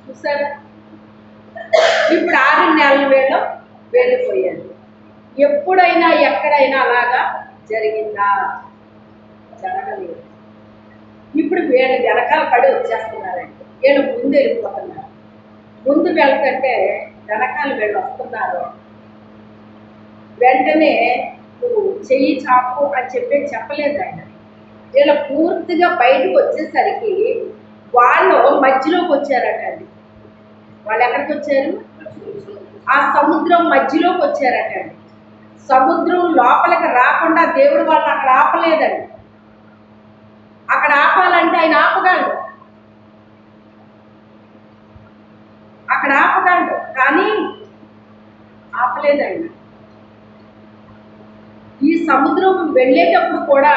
చూసారా? ఇప్పుడు 6 నెలల వేళ వెళ్ళిపోయాడు. ఎప్పుడైనా ఎక్కడైనా అలాగా జరిగిందా? జరగలేదు. ఇప్పుడు వీళ్ళు వెనకాల పడి వచ్చేస్తున్నారండి. వీళ్ళు ముందు వెళ్ళిపోతున్నారు. ముందు వెళ్తుంటే వెనకాల వీళ్ళు వస్తున్నారు. వెంటనే నువ్వు చెయ్యి చాపు అని చెప్పలేదు ఆయన. వీళ్ళు పూర్తిగా బయటకు వచ్చేసరికి వాళ్ళు మధ్యలోకి వచ్చారటండి. వాళ్ళు ఎక్కడికి వచ్చారు? ఆ సముద్రం మధ్యలోకి వచ్చారటండి. సముద్రం లోపలికి రాకుండా దేవుడు వాళ్ళని అక్కడ ఆపలేదండి. అక్కడ ఆపాలంటే ఆయన ఆపగలడు, అక్కడ ఆపగలడు, కానీ ఆపలేదండి. ఈ సముద్రం వెళ్ళేటప్పుడు కూడా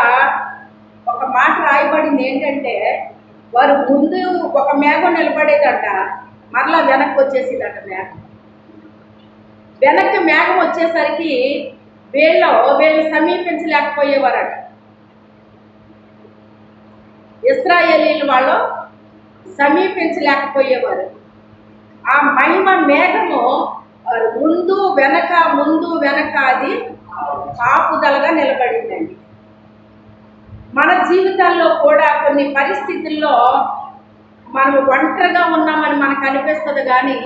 ఒక మాట రాయబడింది ఏంటంటే, వారు ముందు ఒక మేఘం నిలబడేదట, మరలా వెనక్కి వచ్చేసిందట మేఘం. వెనక్కి మేఘం వచ్చేసరికి వీళ్ళు సమీపించలేకపోయేవారట. ఇశ్రాయేలీలు వాళ్ళు సమీపించలేకపోయేవారు. ఆ మహిమ మేఘము ముందు వెనక అది కాపుదలగా నిలబడిందండి. మన జీవితాల్లో కూడా కొన్ని పరిస్థితుల్లో మనం ఒంటరిగా ఉన్నామని మనకు అనిపిస్తుంది, కానీ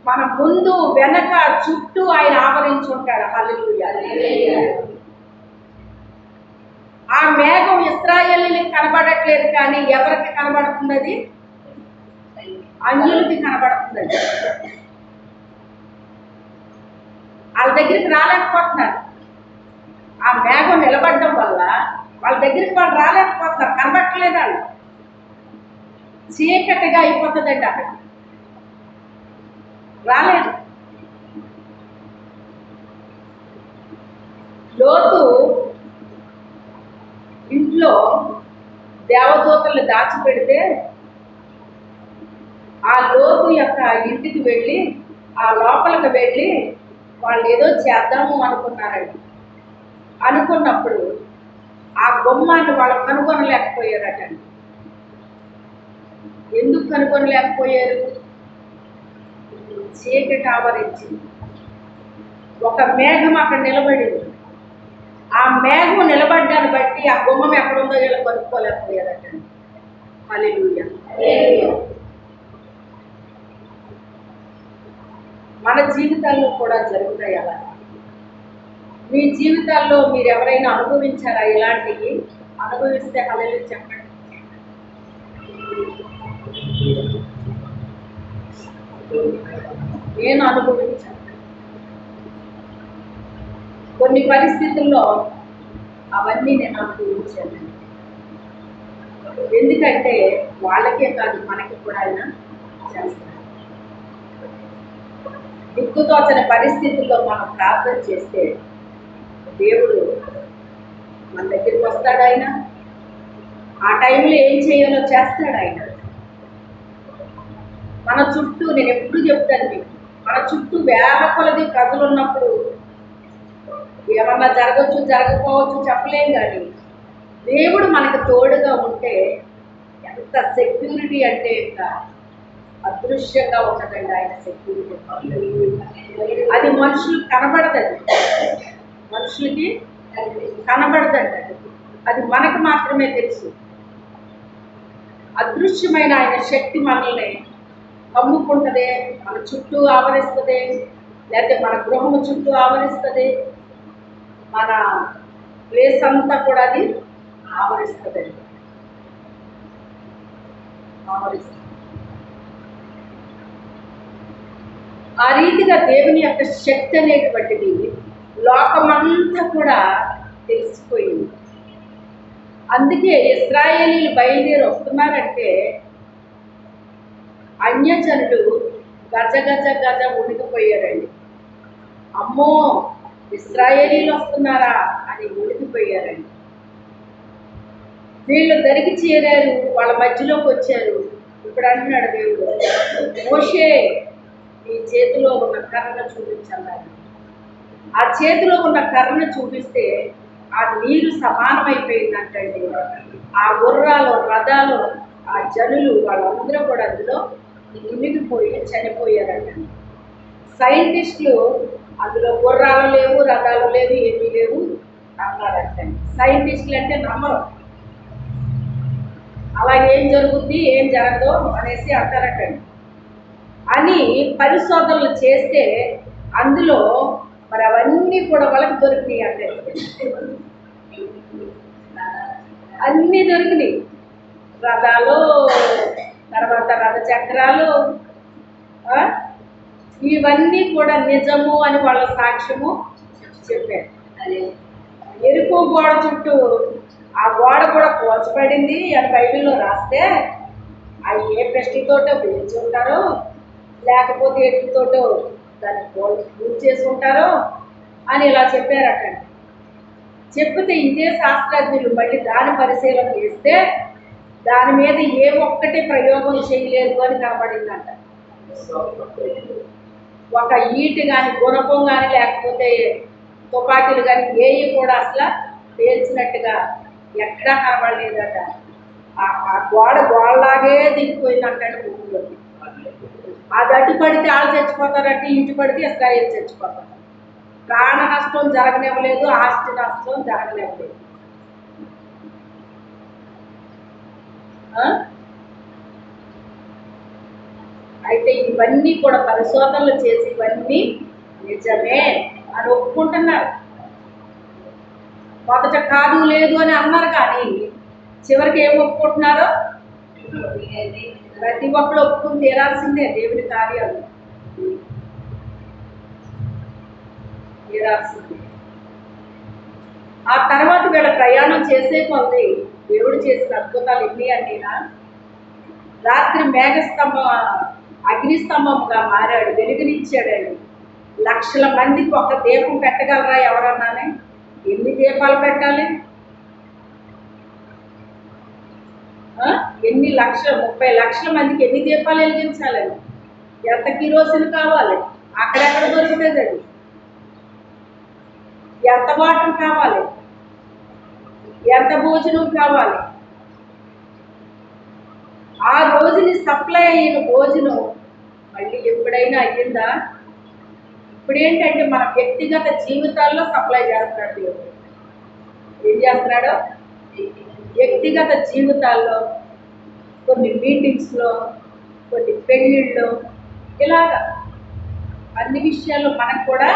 మన ముందు వెనక చుట్టూ ఆయన ఆవరించి ఉంటాడు. హల్లెలూయా. ఆ మేఘం ఇశ్రాయేలీయులకు కనబడట్లేదు, కానీ ఎవరికి కనబడుతుంది? అది అన్యులకి కనబడుతుంది. వాళ్ళ దగ్గరికి రాలేకపోతున్నారు. ఆ మేఘం నిలబడడం వల్ల వాళ్ళ దగ్గరికి వాళ్ళు రాలేకపోతున్నారు, కనబట్టలేదు. వాళ్ళు చీకటిగా అయిపోతుందండి, అక్కడ రాలేదు. లోతు ఇంట్లో దేవదూతలు దాచిపెడితే ఆ లోతు యొక్క ఇంటికి వెళ్ళి ఆ లోపలికి వెళ్ళి వాళ్ళు ఏదో చేద్దాము అనుకున్నారండి. అనుకున్నప్పుడు ఆ బొమ్మని వాళ్ళు కనుగొనలేకపోయారటండి. ఎందుకు కనుగొనలేకపోయారు? చీకటి ఆవరించింది. ఒక మేఘం అక్కడ నిలబడింది. ఆ మేఘం నిలబడ్డాన్ని బట్టి ఆ బొమ్మం ఎక్కడుందో వీళ్ళు కనుక్కోలేకపోయారటండి. హల్లెలూయా. మన జీవితాల్లో కూడా జరుగుతాయి అలా. మీ జీవితాల్లో మీరు ఎవరైనా అనుభవించారా ఇలాంటివి? అనుభవిస్తే హల్లెలూయా చెప్పండి. నేను అనుభవించాను. కొన్ని పరిస్థితుల్లో అవన్నీ నేను అనుభవించాను. ఎందుకంటే వాళ్ళకే కాదు, మనకి కూడా ఆయన చేస్తాడు. దిక్కుతోచని పరిస్థితుల్లో మనం ప్రార్థన చేస్తే దేవుడు మన దగ్గరికి వస్తాడు. ఆయన ఆ టైంలో ఏం చేయాలో చేస్తాడు. ఆయన మన చుట్టూ, నేను ఎప్పుడు చెప్తాను మీకు, మన చుట్టూ వేల కొలది ప్రజలు ఉన్నప్పుడు ఏమన్నా జరగచ్చు జరగకపోవచ్చు చెప్పలేం, కానీ దేవుడు మనకు తోడుగా ఉంటే ఎంత సెక్యూరిటీ అంటే ఇంకా అదృశ్యంగా ఉంటుందండి ఆయన సెక్యూరిటీ. అది మనుషులకు కనబడదండి, మనుషులకి కనబడదండి. అది మనకు మాత్రమే తెలుసు. అదృశ్యమైన ఆయన శక్తి మనల్ని కమ్ముకుంటుంది, మన చుట్టూ ఆవరిస్తుంది, లేకపోతే మన గృహము చుట్టూ ఆవరిస్తుంది, మన ప్లేస్ అంతా కూడా అది ఆవరిస్తుంది. ఆ రీతిగా దేవుని యొక్క శక్తి అనేటువంటిది లోకమంతా కూడా తెలిసిపోయింది. అందుకే ఇశ్రాయేలీలు బయలుదేరి వస్తున్నారంటే అన్యజనులు గజ గజ గజ ఉనికిపోయారండి. అమ్మో, ఇశ్రాయేలీలు వస్తున్నారా అని ఉలికిపోయారండి. వీళ్ళు దరికి చేరారు, వాళ్ళ మధ్యలోకి వచ్చారు. ఇప్పుడు అంటున్నాడు దేవుడు, మోషే నీ చేతిలో ఉన్న కర్రను చూపించన్నారు. ఆ చేతిలో ఉన్న కర్రను చూపిస్తే ఆ నీరు సమానమైపోయిందంటండి. ఆ గుర్రాలు, రథాలు, ఆ జనులు వాళ్ళందరూ కూడా అందులో మునిగిపోయి చనిపోయారంట. సైంటిస్టులు అందులో గుర్రాలు లేవు, రథాలు లేవు, ఏమీ లేవు అన్నారంటండి. సైంటిస్టులు అంటే నమ్మరు, అలా ఏం జరుగుద్ది ఏం జరగదు అనేసి అంటారటండి. అని పరిశోధనలు చేస్తే అందులో మరి అవన్నీ కూడా వాళ్ళకి దొరికినాయి అంటే, అన్నీ దొరికినాయి. రథాలు, తర్వాత రథ చక్రాలు, ఇవన్నీ కూడా నిజము అని వాళ్ళ సాక్ష్యము చెప్పారు. ఎరుపు గోడ చుట్టూ ఆ గోడ కూడా పోల్చబడింది అని బైబిల్లో రాస్తే అవి ఏ పెస్టితోటో పేర్చి ఉంటారో, లేకపోతే ఎటుతోటో దాన్ని పూర్తి చేసి ఉంటారో అని ఇలా చెప్పారట. చెప్తే ఇదే శాస్త్రజ్ఞులు మళ్ళీ దాని పరిశీలన చేస్తే దాని మీద ఏ ఒక్కటి ప్రయోగం చేయలేదు అని కనబడిందంట. ఒక ఈటి కానీ, గుణపం కానీ, లేకపోతే తుపాకీలు కానీ ఏవి కూడా అసలు పేల్చినట్టుగా ఎక్కడా కనబడలేదట. ఆ గోడలాగే దిగిపోయిందంటే భూమిలో. అది అడ్డు పడితే వాళ్ళు చచ్చిపోతారంటే, ఇటు పడితే ఇశ్రాయేలు చచ్చిపోతారు. ప్రాణ నష్టం జరగనివ్వలేదు, ఆస్తి నష్టం జరగనివ్వలేదు. అయితే ఇవన్నీ కూడా పరిశోధనలు చేసి ఇవన్నీ నిజమే అని ఒప్పుకుంటున్నారు. మొదట కాదు లేదు అని అన్నారు, కానీ చివరికి ఏం ఒప్పుకుంటున్నారో ప్రతి ఒక్కరు ఒప్పుకుని తీరాల్సిందే. దేవుని కార్యాలు తీరాల్సిందే. ఆ తర్వాత వీళ్ళ ప్రయాణం చేసే కొద్ది దేవుడు చేసిన అద్భుతాలు ఎన్ని అన్నీనా. రాత్రి మేఘస్తంభం అగ్నిస్తంభంగా మారాడు, వెలుగునిచ్చాడండి. లక్షల మందికి ఒక దీపం పెట్టగలరా ఎవరన్నానే? ఎన్ని దీపాలు పెట్టాలి? ఎన్ని లక్షలు, 30 లక్షల మందికి ఎన్ని దీపాలు వెలిగించాలని? ఎంత కిరోసిన్ కావాలి? అక్కడెక్కడ దొరుకుతుంది అది? ఎంత వాటర్ కావాలి? ఎంత భోజనం కావాలి? ఆ రోజుని సప్లై అయిన భోజనం మళ్ళీ ఎప్పుడైనా అయ్యిందా? ఇప్పుడు ఏంటంటే మన వ్యక్తిగత జీవితాల్లో సప్లై చేస్తున్నాడు దేవుడు. ఏం చేస్తున్నాడు? వ్యక్తిగత జీవితాల్లో, కొన్ని మీటింగ్స్లో, కొన్ని పెళ్ళిళ్ళు, ఇలాగ అన్ని విషయాల్లో మనకు కూడా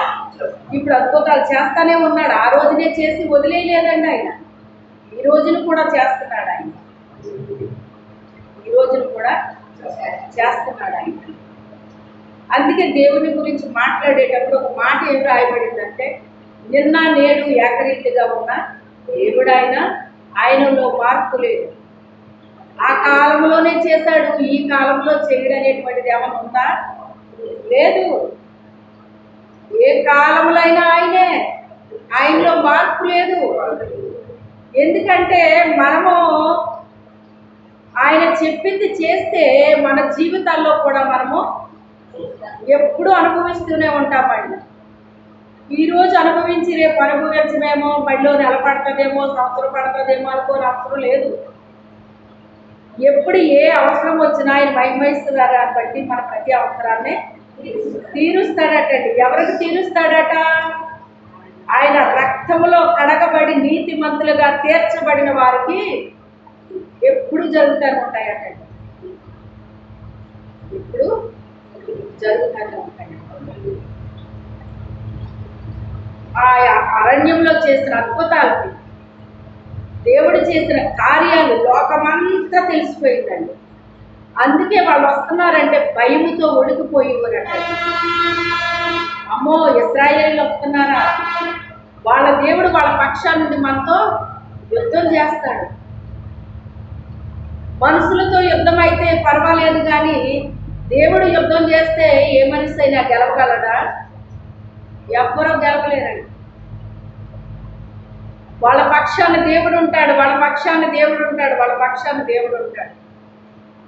ఇప్పుడు అద్భుతాలు చేస్తానే ఉన్నాడు. ఆ రోజునే చేసి వదిలేయలేదండి ఆయన. ఈ రోజును కూడా చేస్తున్నాడు ఆయన. ఈ రోజును కూడా చేస్తున్నాడు ఆయన. అందుకే దేవుని గురించి మాట్లాడేటప్పుడు ఒక మాట ఏం రాయబడిందంటే, నిన్న నేడు ఏకరీతిగా ఉన్న దేవుడు ఆయనలో మార్పు లేదు. ఆ కాలంలోనే చేశాడు, ఈ కాలంలో చేయడం అనేటువంటిది ఏమైనా ఉందా? లేదు. ఏ కాలంలో అయినా ఆయనే, ఆయనలో మార్పు లేదు. ఎందుకంటే మనము ఆయన చెప్పింది చేస్తే మన జీవితాల్లో కూడా మనము ఎప్పుడూ అనుభవిస్తూనే ఉంటామండి. ఈరోజు అనుభవించి రేపు అనుభవించమేమో, మళ్ళీ నెల పడుతుందేమో, సంవత్సరం పడుతుందేమో అనుకోని అవసరం లేదు. ఎప్పుడు ఏ అవసరం వచ్చినా ఆయన మహిమయిస్తున్నారు బట్టి మన ప్రతి అవసరాన్ని తీరుస్తాడటండి. ఎవరికి తీరుస్తాడట? ఆయన రక్తంలో కడగబడి నీతిమంతులుగా తీర్చబడిన వారికి ఎప్పుడు జరుగుతూనే ఉంటాయటండి. ఎప్పుడు జరుగుతూనే ఉంటాయి. ఆ అరణ్యంలో చేసిన అద్భుతాలకి, దేవుడు చేసిన కార్యాలు లోకమంతా తెలిసిపోయిందండి. అందుకే వాళ్ళు వస్తున్నారంటే భయముతో ఒడికిపోయేవారట. అమ్మో, ఇశ్రాయేలు వస్తున్నారా? వాళ్ళ దేవుడు వాళ్ళ పక్షాల నుండి మనతో యుద్ధం చేస్తాడు. మనుషులతో యుద్ధం అయితే పర్వాలేదు, కానీ దేవుడు యుద్ధం చేస్తే ఏ మనిషి అయినా గెలవగలడా? ఎవ్వరూ గెలవలేరండి. వాళ్ళ పక్షాన దేవుడు ఉంటాడు, వాళ్ళ పక్షాన దేవుడు ఉంటాడు, వాళ్ళ పక్షాన దేవుడు ఉంటాడు.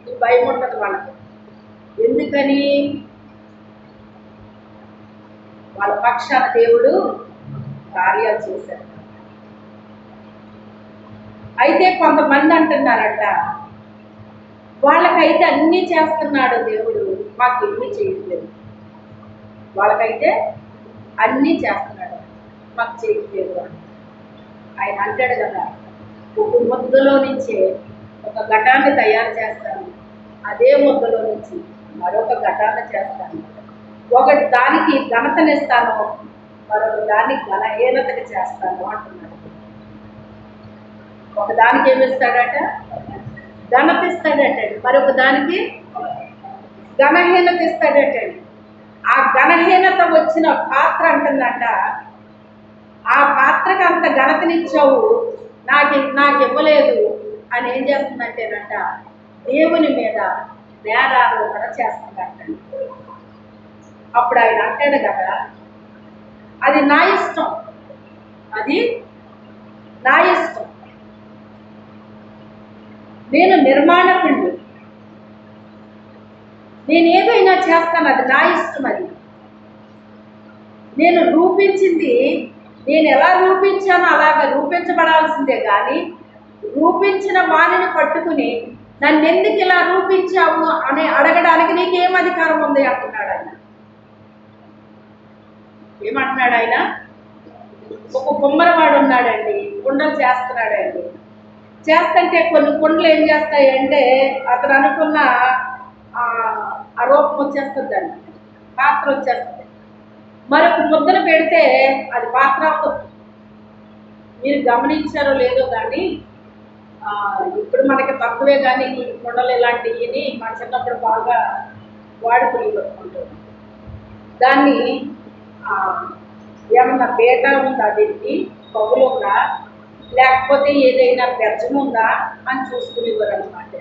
ఈ భయం ఉంటుంది వాళ్ళకి. ఎందుకని? వాళ్ళ పక్షాన దేవుడు కార్యాలు చేశారు. అయితే కొంతమంది అంటున్నారట, వాళ్ళకైతే అన్నీ చేస్తున్నాడు దేవుడు, మాకు ఏమీ చేయట్లేదు. వాళ్ళకైతే అన్నీ చేస్తున్నాడు, మాకు చేయట్లేదు అని ఆయన అంటాడు కదా, ఒక ముద్దలో నుంచే ఒక ఘటాన్ని తయారు చేస్తాను, అదే ముద్దలో నుంచి మరొక ఘటాన్ని చేస్తాను. ఒకటి దానికి ఘనతనిస్తాను, మరొక దాన్ని ఘనహీనతకి చేస్తాను అంటున్నాడు. ఒకదానికి ఏమిస్తాడట? ఘనత ఇస్తాడటండి, మరొక దానికి ఘనహీనత ఇస్తాడటండి. ఆ ఘనహీనత వచ్చిన పాత్ర అంటుందట, ఆ పాత్రకి అంత ఘనతనిచ్చావు, నాకు ఇవ్వలేదు అని ఏం చేస్తుందంటేనట, దేవుని మీద నేరారోపణ చేస్తుందంటండి. అప్పుడు ఆయన అంటాడు కదా, అది నా ఇష్టం, అది నా ఇష్టం, నేను నిర్మాణకుడిని, నేను ఏదైనా చేస్తాను, అది నా ఇష్టం. అది నేను రూపించింది, నేను ఎలా రూపించానో అలాగా రూపించబడాల్సిందే కానీ రూపించిన వాణిని పట్టుకుని నన్ను ఎందుకు ఇలా రూపించావు అని అడగడానికి నీకేం అధికారం ఉంది అంటున్నాడు ఆయన. ఏమంటున్నాడు ఆయన? ఒక కుమ్మరవాడు ఉన్నాడండి, కుండలు చేస్తున్నాడండి. చేస్తుంటే కొన్ని కుండలు ఏం చేస్తాయంటే అతను అనుకున్న ఆ రూపం వచ్చేస్తుందండి, పాత్ర వచ్చేస్తుంది. మరొక ముద్దను పెడితే అది పాత్ర అవుతుంది. మీరు గమనించారో లేదో కానీ ఇప్పుడు మనకి తక్కువే కానీ ఈ కుండలు ఇలాంటివి మన చిన్నప్పుడు బాగా వాడుకుని పెట్టుకుంటాం. దాన్ని ఏమన్నా బేట ఉందా, దీనికి పగులు ఉందా, లేకపోతే ఏదైనా బెజ్జం ఉందా అని చూసుకునేవారు అనమాట.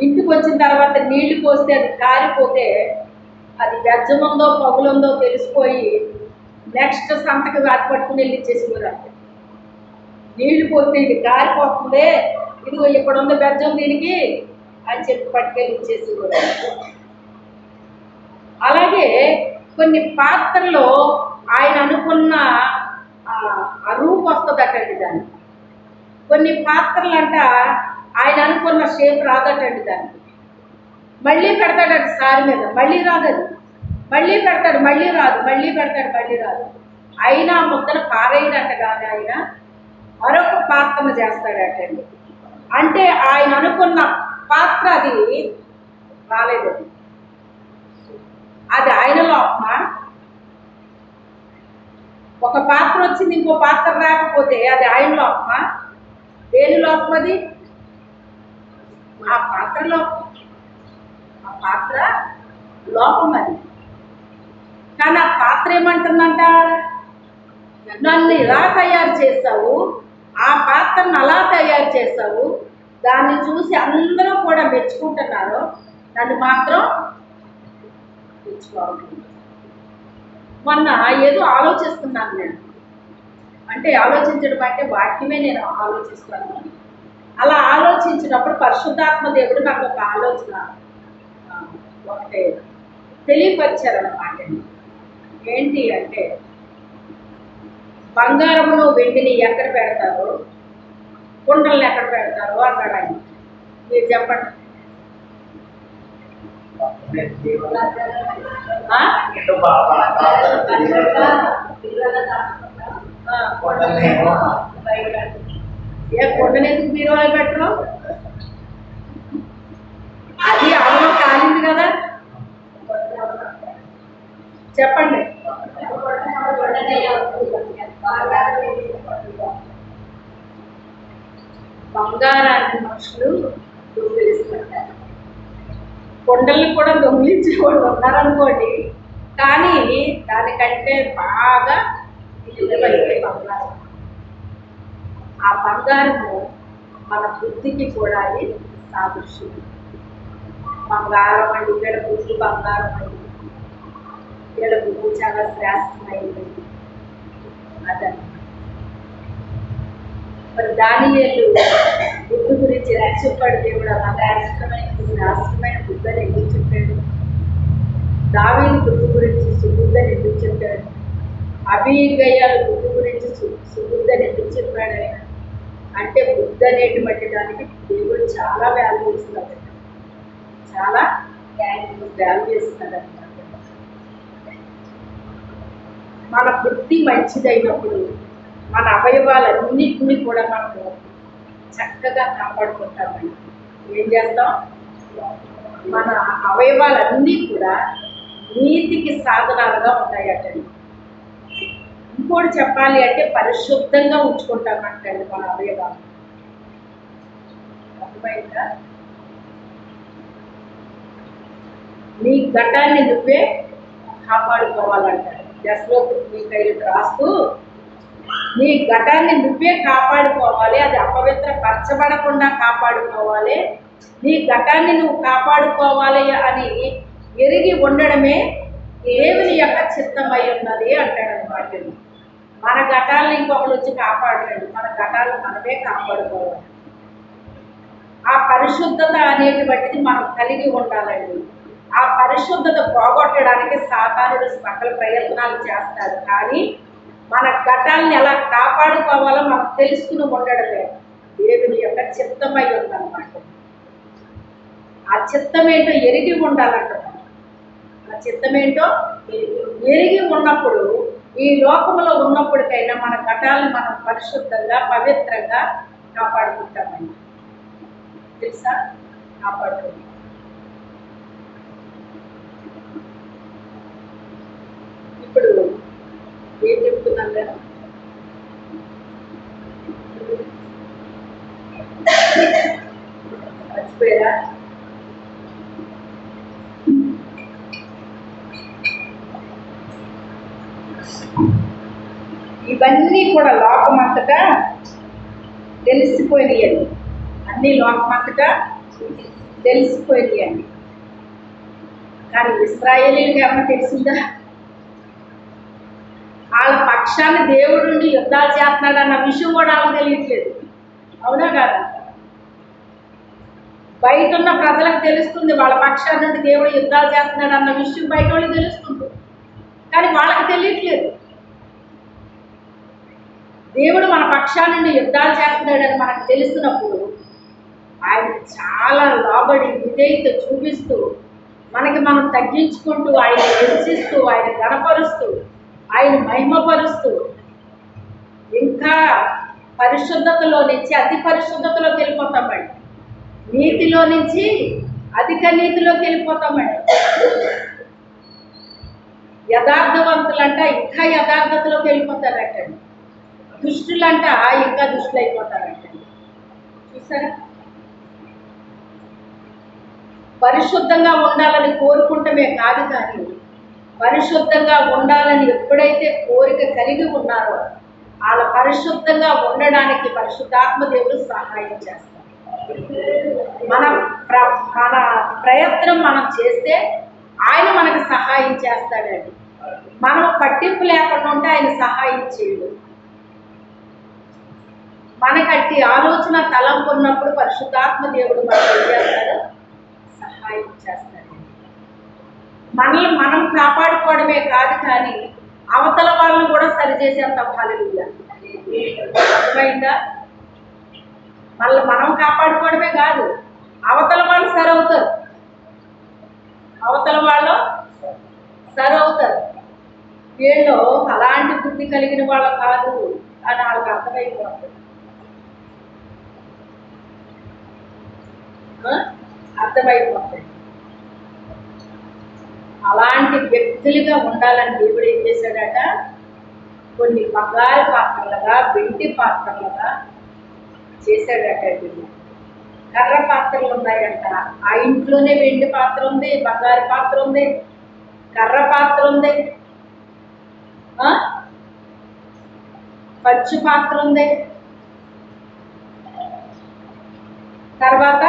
ఇంటికి వచ్చిన తర్వాత నీళ్లు పోస్తే అది కారిపోతే అది బెజ్జముందో పగులుందో తెలిసిపోయి నెక్స్ట్ సంతకి వాటి పట్టుకుని వెళ్ళి ఇచ్చేసేవారు. అంటే నీళ్లు పోతే ఇది కారిపోతుందే, ఇదిగో ఇక్కడ ఉంది బెజ్జం దీనికి అని చెప్పి పట్టుకెళ్ళి ఇచ్చేసేవారు. అలాగే కొన్ని పాత్రలో ఆయన అనుకున్న ఆ రూపు వస్తుందటండి దానికి. కొన్ని పాత్రలు అంట ఆయన అనుకున్న షేప్ రాదటండి దానికి. మళ్ళీ పెడతాడట సారి మీద, మళ్ళీ రాదది, మళ్ళీ పెడతాడు, మళ్ళీ రాదు, మళ్ళీ పెడతాడు, మళ్ళీ రాదు. అయినా ముద్దను పారేయడంట కానీ ఆయన మరొక పాత్రను చేస్తాడటండి. అంటే ఆయన అనుకున్న పాత్ర అది రాలేదు. అది ఆయన లోపమా? ఒక పాత్ర వచ్చింది, ఇంకో పాత్ర రాకపోతే అది ఆయన లోపమా? దేని లోపం అది? ఆ పాత్ర లోపం, ఆ పాత్ర లోపం అది. కానీ ఆ పాత్ర ఏమంటుందంట, నన్ను ఇలా తయారు చేస్తావు, ఆ పాత్రను అలా తయారు చేస్తావు, దాన్ని చూసి అందరూ కూడా మెచ్చుకుంటున్నారు, నన్ను మాత్రం మెచ్చుకోవాలి. మొన్న ఏదో ఆలోచిస్తున్నాను నేను, అంటే ఆలోచించడం అంటే వాక్యమే నేను ఆలోచిస్తాను. అలా ఆలోచించినప్పుడు పరిశుద్ధాత్మ దేవుడు నాకు ఒక ఆలోచన ఒకటే తెలియపరిచారన్నమాట. ఏంటి అంటే, బంగారమును వెండిని ఎక్కడ పెడతారో, కుండలను ఎక్కడ పెడతారో అన్నాడు ఆయన. మీరు చెప్పండి. ఏ కుండని ఎందుకు బీరువాలో పెట్టరు? అది అలవ కాలింది కదా. చెప్పండి. బంగారాన్ని మనుషులు దొంగిలిస్తుంటారు, కొండల్ని కూడా దొంగిలించే వాళ్ళు ఉన్నారనుకోండి, కానీ దానికంటే బాగా విలువైతే బంగారం. ఆ బంగారము మన బుద్ధికి కూడా అది సాదృశ్యం. బంగారం అండి, ఇక్కడ బుద్ధి బంగారం అండి. వీళ్ళ బుద్ధి చాలా శ్రేష్టమైంది అదన్న. మరి దానియేలు బుద్ధి గురించి రక్షింపడు దేవుడు అలా శ్రేష్టమైన బుద్ధి అని ఎందుకు చెప్పాడు? దావీదు బుద్ధి గురించి సుబుద్ధి అని ఎందుకు చెప్పాడు? అబీగయలు బుద్ధి గురించి సుబుద్ధి అని ఎందుకు చెప్పాడు ఆయన? అంటే బుద్ధి అనేటువంటి దానికి దేవుడు చాలా వాల్యూ ఇస్తున్నాడు, చాలా వాల్యూ ఇస్తున్నాడు అనమాట. మన బుద్ధి మంచిదైనప్పుడు మన అవయవాలన్నింటినీ కూడా మనము చక్కగా కాపాడుకుంటామండి. ఏం చేస్తాం? మన అవయవాలన్నీ కూడా నీతికి సాధనాలుగా ఉంటాయటండి. ఇంకోటి చెప్పాలి అంటే పరిశుద్ధంగా ఉంచుకుంటామంటండి మన అవయవాలు. అర్థమైందా? నీ ఘటాన్ని నువ్వే కాపాడుకోవాలంటారు. దశలో నీ కైలు రాస్తూ నీ ఘటాన్ని నువ్వే కాపాడుకోవాలి, అది అపవిత్రపరచబడకుండా కాపాడుకోవాలి, నీ ఘటాన్ని నువ్వు కాపాడుకోవాలి అని ఎరిగి ఉండడమే దేవుని యొక్క చిత్తమై ఉన్నది అంటాడనమాట. మన ఘటాలను ఇంకొకరు వచ్చి కాపాడలేడు, మన ఘటాలను మనమే కాపాడుకోవాలి. ఆ పరిశుద్ధత అనేటువంటిది మనం కలిగి ఉండాలండి. ఆ పరిశుద్ధత పోగొట్టడానికి సాతానుడు సకల ప్రయత్నాలు చేస్తాడు, కానీ మన ఘటాలను ఎలా కాపాడుకోవాలో మనం తెలుసుకుని ఉండడమే దేవుని యొక్క చిత్తమై ఉందన్నమాట. ఆ చిత్తమేంటో ఎరిగి ఉండాలంట. ఆ చిత్తమేంటో ఎరిగి ఉన్నప్పుడు ఈ లోకంలో ఉన్నప్పటికైనా మన ఘటాలను మనం పరిశుద్ధంగా పవిత్రంగా కాపాడుకుంటామండి. తెలుసా? కాపాడుకుంటాం. ఇప్పుడు ఏం చెప్తున్నాను కదా, మర్చిపోయారా? ఇవన్నీ కూడా లోకమంతటా తెలిసిపోయినాయండి. అన్నీ లోకమంతటా తెలిసిపోయినాయండి. కానీ ఇశ్రాయేలీయులకు ఏమన్నా తెలిసిందా? వాళ్ళ పక్షాన్ని దేవుడు నుండి యుద్ధాలు చేస్తున్నాడు అన్న విషయం కూడా వాళ్ళకి తెలియట్లేదు. అవునా కాదా? బయట ఉన్న ప్రజలకు తెలుస్తుంది వాళ్ళ పక్షాన్ని నుండి దేవుడు యుద్ధాలు చేస్తున్నాడు అన్న విషయం బయట వాళ్ళకి తెలుస్తుంది, కానీ వాళ్ళకి తెలియట్లేదు. దేవుడు మన పక్షాన్ని నుండి యుద్ధాలు చేస్తున్నాడని మనకు తెలిసినప్పుడు ఆయన చాలా లోబడి విధేయత చూపిస్తూ మనకి మనం తగ్గించుకుంటూ ఆయన హెచ్చిస్తూ ఆయన గణపరుస్తూ ఆయన మహిమపరుస్తూ ఇంకా పరిశుద్ధతలో నుంచి అతి పరిశుద్ధతలోకి వెళ్ళిపోతామండి. నీతిలో నుంచి అధిక నీతిలోకి వెళ్ళిపోతామండి. యథార్థవంతులంట ఇంకా యథార్థతలోకి వెళ్ళిపోతారటండి. దుష్టులంట ఇంకా దుష్టులు అయిపోతారటండి. చూసారా? పరిశుద్ధంగా ఉండాలని కోరుకుంటమే కాదు, కానీ పరిశుద్ధంగా ఉండాలని ఎప్పుడైతే కోరిక కలిగి ఉన్నారో వాళ్ళ పరిశుద్ధంగా ఉండడానికి పరిశుద్ధాత్మ దేవుడు సహాయం చేస్తారు. మన ప్రయత్నం మనం చేస్తే ఆయన మనకు సహాయం చేస్తాడండి. మనం పట్టింపు లేకుండా ఉంటే ఆయన సహాయం చేయడు. మనకట్టి ఆలోచన తలంపు ఉన్నప్పుడు పరిశుద్ధాత్మ దేవుడు మనకు ఏం చేస్తాడు? సహాయం చేస్తాడు. మనల్ని మనం కాపాడుకోవడమే కాదు, కానీ అవతల వాళ్ళని కూడా సరిచేసేంత హల్లెలూయా. అర్థమైందా? మళ్ళీ మనం కాపాడుకోవడమే కాదు, అవతల వాళ్ళు సరవుతారు, అవతల వాళ్ళు సరవుతారు. వీళ్ళు అలాంటి బుద్ధి కలిగిన వాళ్ళు కాదు అని వాళ్ళకి అర్థమైపోతుంది. అర్థమైపోతుంది. అలాంటి వ్యక్తులుగా ఉండాలని దేవుడు ఏం చేశాడట? కొన్ని బంగారు పాత్రలుగా వెండి పాత్రలుగా చేశాడట. కర్ర పాత్రలు ఉన్నాయంట. ఆ ఇంట్లోనే వెండి పాత్ర ఉంది, బంగారు పాత్ర ఉంది, కర్ర పాత్ర ఉంది, పచ్చి పాత్ర ఉంది, తర్వాత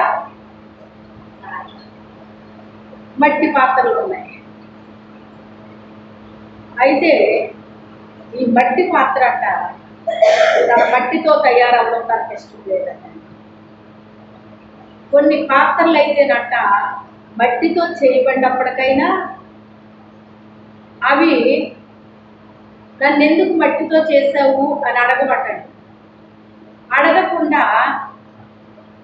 మట్టి పాత్రలు ఉన్నాయి. అయితే ఈ మట్టి పాత్ర అంట తన మట్టితో తయారవ్వడం తనకి ఇష్టం లేదంట. కొన్ని పాత్రలు అయితేనట మట్టితో చేయబడినప్పటికైనా అవి నన్ను ఎందుకు మట్టితో చేసావు అని అడగబట్టండి. అడగకుండా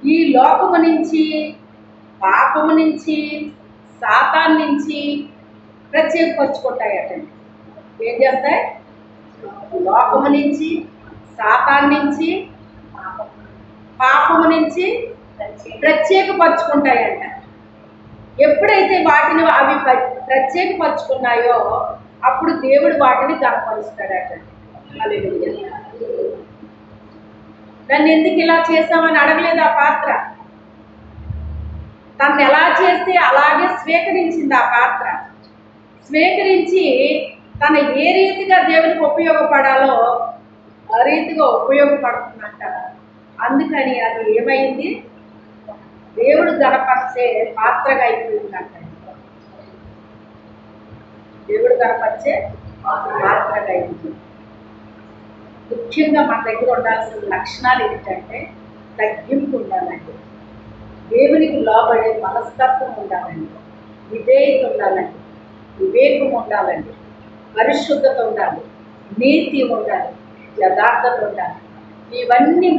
ఈ లోకము నుంచి, పాపము నుంచి, సాతాన్ నుంచి ప్రత్యేకపరుచుకుంటాయటండి. ఏం చేస్తాయి? లోకము నుంచి, సాతాన్ నుంచి, పాపము నుంచి ప్రత్యేకపరుచుకుంటాయంట. ఎప్పుడైతే వాటిని అవి ప్రత్యేకపరుచుకున్నాయో అప్పుడు దేవుడు వాటిని కనపరుస్తాడట. హల్లెలూయా. నన్ను ఎందుకు ఇలా చేసామని అడగలేదు ఆ పాత్ర. తను ఎలా చేస్తే అలాగే స్వీకరించింది ఆ పాత్ర. స్వీకరించి తను ఏ రీతిగా దేవునికి ఉపయోగపడాలో ఆ రీతిగా ఉపయోగపడుతుందంట. అందుకని అది ఏమైంది? దేవుడు గణపరిచే పాత్రగా అయిపోయిందంట. దేవుడు గణపరిచే పాత్రగా అయిపోయింది. ముఖ్యంగా మన దగ్గర ఉండాల్సిన లక్షణాలు ఏంటంటే తగ్గింపు ఉండాలండి, దేవునికి లోబడే మనస్తత్వం ఉండాలండి, విధేయత ఉండాలండి, వివేకం ఉండాలండి, పరిశుద్ధత ఉండాలి, నీతి ఉండాలి, యథార్థత ఉండాలి. ఇవన్నీ